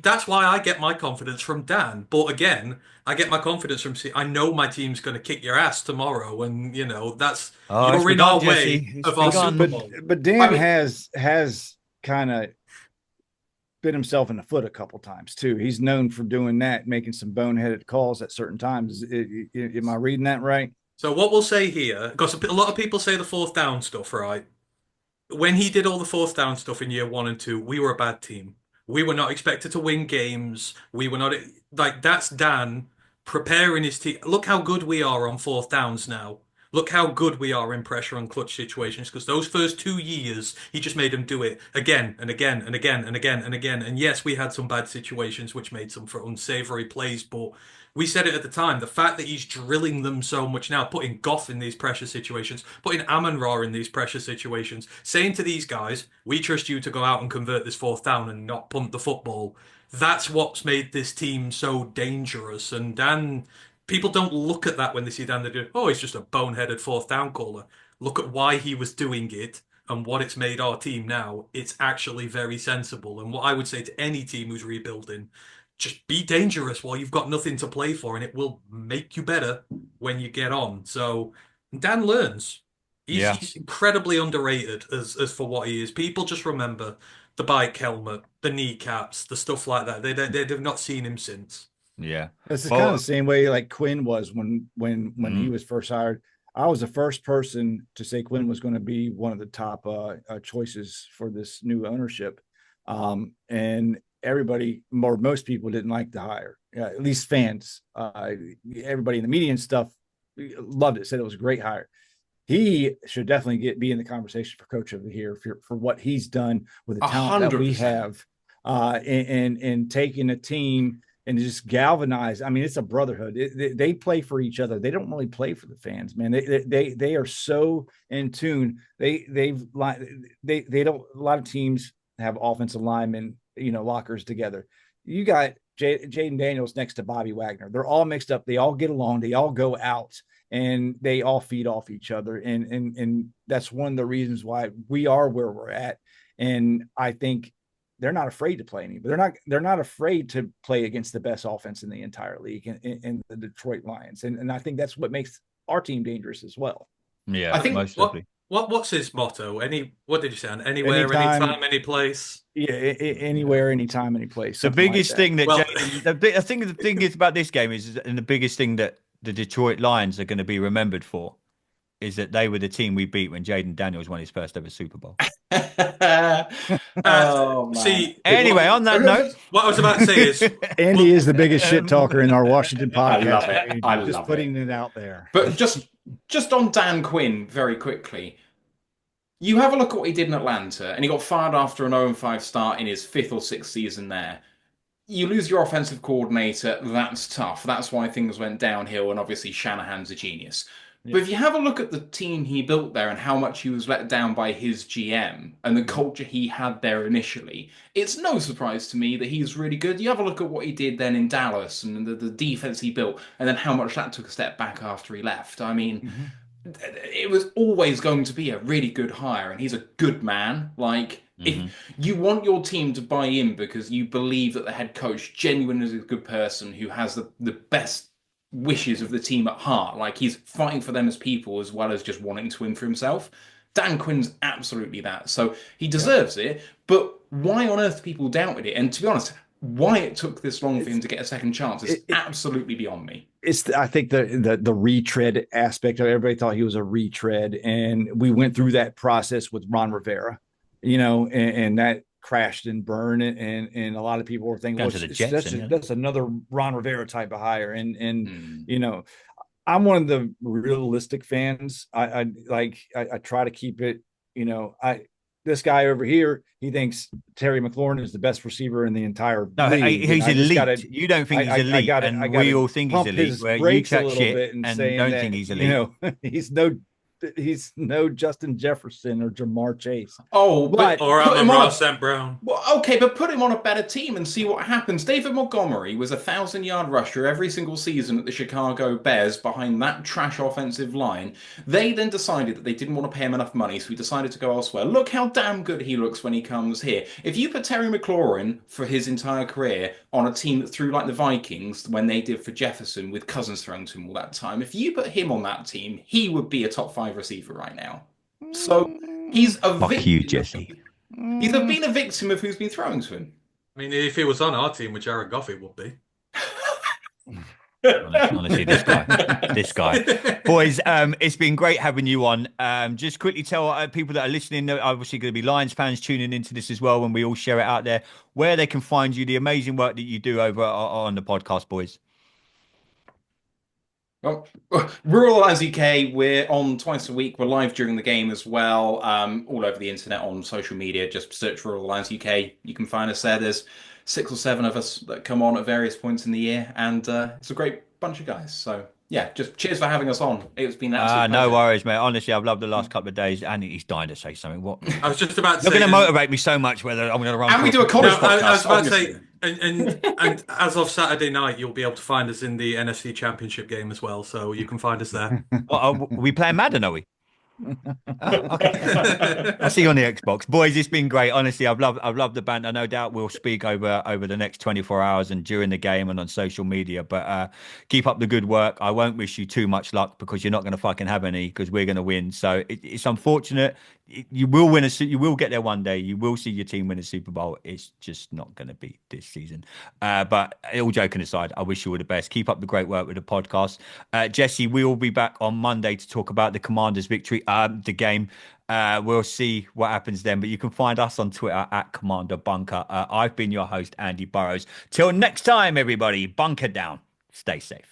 That's why I get my confidence from Dan. But again, I get my confidence from. I know my team's going to kick your ass tomorrow, and you know that's you're in our way of our Super Bowl. But Dan has kind of bit himself in the foot a couple times too. He's known for doing that, making some boneheaded calls at certain times. Am I reading that right? So what we'll say here, because a lot of people say the fourth down stuff, right? when he did all the fourth down stuff in year 1 and 2, we were a bad team. We were not expected to win games. We were not like that's Dan preparing his team. Look how good we are on fourth downs now. Look how good we are in pressure and clutch situations because those first 2 years, he just made them do it again and again and again and again and again. And yes, we had some bad situations which made some for unsavory plays, but we said it at the time. The fact that he's drilling them so much now, putting Goff in these pressure situations, putting Amon-Ra in these pressure situations, saying to these guys, we trust you to go out and convert this fourth down and not punt the football. That's what's made this team so dangerous. And Dan, people don't look at that when they see Dan. They do, oh, he's just a boneheaded fourth down caller. Look at why he was doing it and what it's made our team now. It's actually very sensible. And what I would say to any team who's rebuilding, just be dangerous while you've got nothing to play for, and it will make you better when you get on. So Dan learns. He's incredibly underrated as for what he is. People just remember the bike helmet, the kneecaps, the stuff like that. They've not seen him since. Yeah, it's kind of the same way like Quinn was when he was first hired. I was the first person to say Quinn was going to be one of the top choices for this new ownership, and everybody, or most people, didn't like the hire. At least fans, everybody in the media and stuff loved it. Said it was a great hire. He should definitely be in the conversation for Coach of the Year for what he's done with the talent that we have, and taking a team and just galvanize. I mean, it's a brotherhood. They play for each other. They don't really play for the fans, man. They are so in tune. They don't. A lot of teams have offensive linemen, lockers together. You got Jaden Daniels next to Bobby Wagner. They're all mixed up. They all get along. They all go out and they all feed off each other. And that's one of the reasons why we are where we're at. And I think they're not afraid to play anybody. They're not afraid to play against the best offense in the entire league in the Detroit Lions. And I think that's what makes our team dangerous as well. Yeah, I think most definitely. What's his motto? What did you say? Anywhere, anytime, any place. Yeah, anywhere, anytime, any place. The biggest thing that Well, I think the thing is about this game is, and the biggest thing that the Detroit Lions are going to be remembered for, is that they were the team we beat when Jaden Daniels won his first ever Super Bowl. See, anyway, on that note, what I was about to say is Andy is the biggest shit talker in our Washington podcast. I love it. I love just putting it out there. But just on Dan Quinn, very quickly, you have a look at what he did in Atlanta, and he got fired after an 0-5 start in his 5th or 6th season there. You lose your offensive coordinator, that's tough. That's why things went downhill, and obviously Shanahan's a genius. Yeah. But if you have a look at the team he built there and how much he was let down by his GM and the culture he had there initially, it's no surprise to me that he's really good. You have a look at what he did then in Dallas and the defense he built, and then how much that took a step back after he left. I mean, it was always going to be a really good hire, and he's a good man. Like, if you want your team to buy in because you believe that the head coach genuinely is a good person who has the best wishes of the team at heart, like he's fighting for them as people as well as just wanting to win for himself. Dan Quinn's absolutely that. So he deserves it, but why on earth people doubted it? And to be honest, why it took this long for him to get a second chance is absolutely beyond me. I think the retread aspect of everybody thought he was a retread, and we went through that process with Ron Rivera, and that crashed and burned, and a lot of people were thinking, well, that's another Ron Rivera type of hire, and I'm one of the realistic fans. I try to keep it, this guy over here, he thinks Terry McLaurin is the best receiver in the entire league. He's elite. You don't think he's elite, and we all think he's elite. Where you chat shit and don't think he's elite. He's no Justin Jefferson or Jamar Chase. Oh, but or Amon-Ra St. Brown. Well, okay, but put him on a better team and see what happens. David Montgomery was a 1,000-yard rusher every single season at the Chicago Bears behind that trash offensive line. They then decided that they didn't want to pay him enough money, so he decided to go elsewhere. Look how damn good he looks when he comes here. If you put Terry McLaurin for his entire career on a team that threw like the Vikings when they did for Jefferson with Cousins throwing to him all that time, if you put him on that team, he would be a top 5 receiver right now. So he's a Fuck you, Jessy. He's been a victim of who's been throwing to him. I mean, if he was on our team with Jared Goff, it would be. Honestly, this guy, boys. It's been great having you on. Just quickly tell people that are listening, that are obviously going to be Lions fans tuning into this as well when we all share it out there, where they can find you, the amazing work that you do over on the podcast, boys. Well, Rural Alliance UK, we're on twice a week. We're live during the game as well, all over the internet, on social media. Just search Rural Alliance UK. You can find us there. There's 6 or 7 of us that come on at various points in the year, and it's a great bunch of guys. So yeah, just cheers for having us on. It's been an absolute No pleasure. worries, mate. Honestly, I've loved the last couple of days, and he's dying to say something. What? I was just about to You're say, going to motivate me so much whether I'm going to run. And we do a college no, podcast. I was about to obviously. say, and as of Saturday night, you'll be able to find us in the NFC Championship game as well, so you can find us there. What, are we playing Madden, are we? Oh, okay. I'll see you on the Xbox, boys. It's been great. Honestly, I've loved the banter. No doubt we'll speak over the next 24 hours and during the game and on social media. But keep up the good work. I won't wish you too much luck because you're not going to fucking have any, because we're going to win. So it's unfortunate. You will win you will get there one day. You will see your team win a Super Bowl. It's just not going to be this season. But all joking aside, I wish you all the best. Keep up the great work with the podcast. Jessy, we will be back on Monday to talk about the Commanders' victory, the game. We'll see what happens then. But you can find us on Twitter at Commander Bunker. I've been your host, Andy Burrows. Till next time, everybody, bunker down. Stay safe.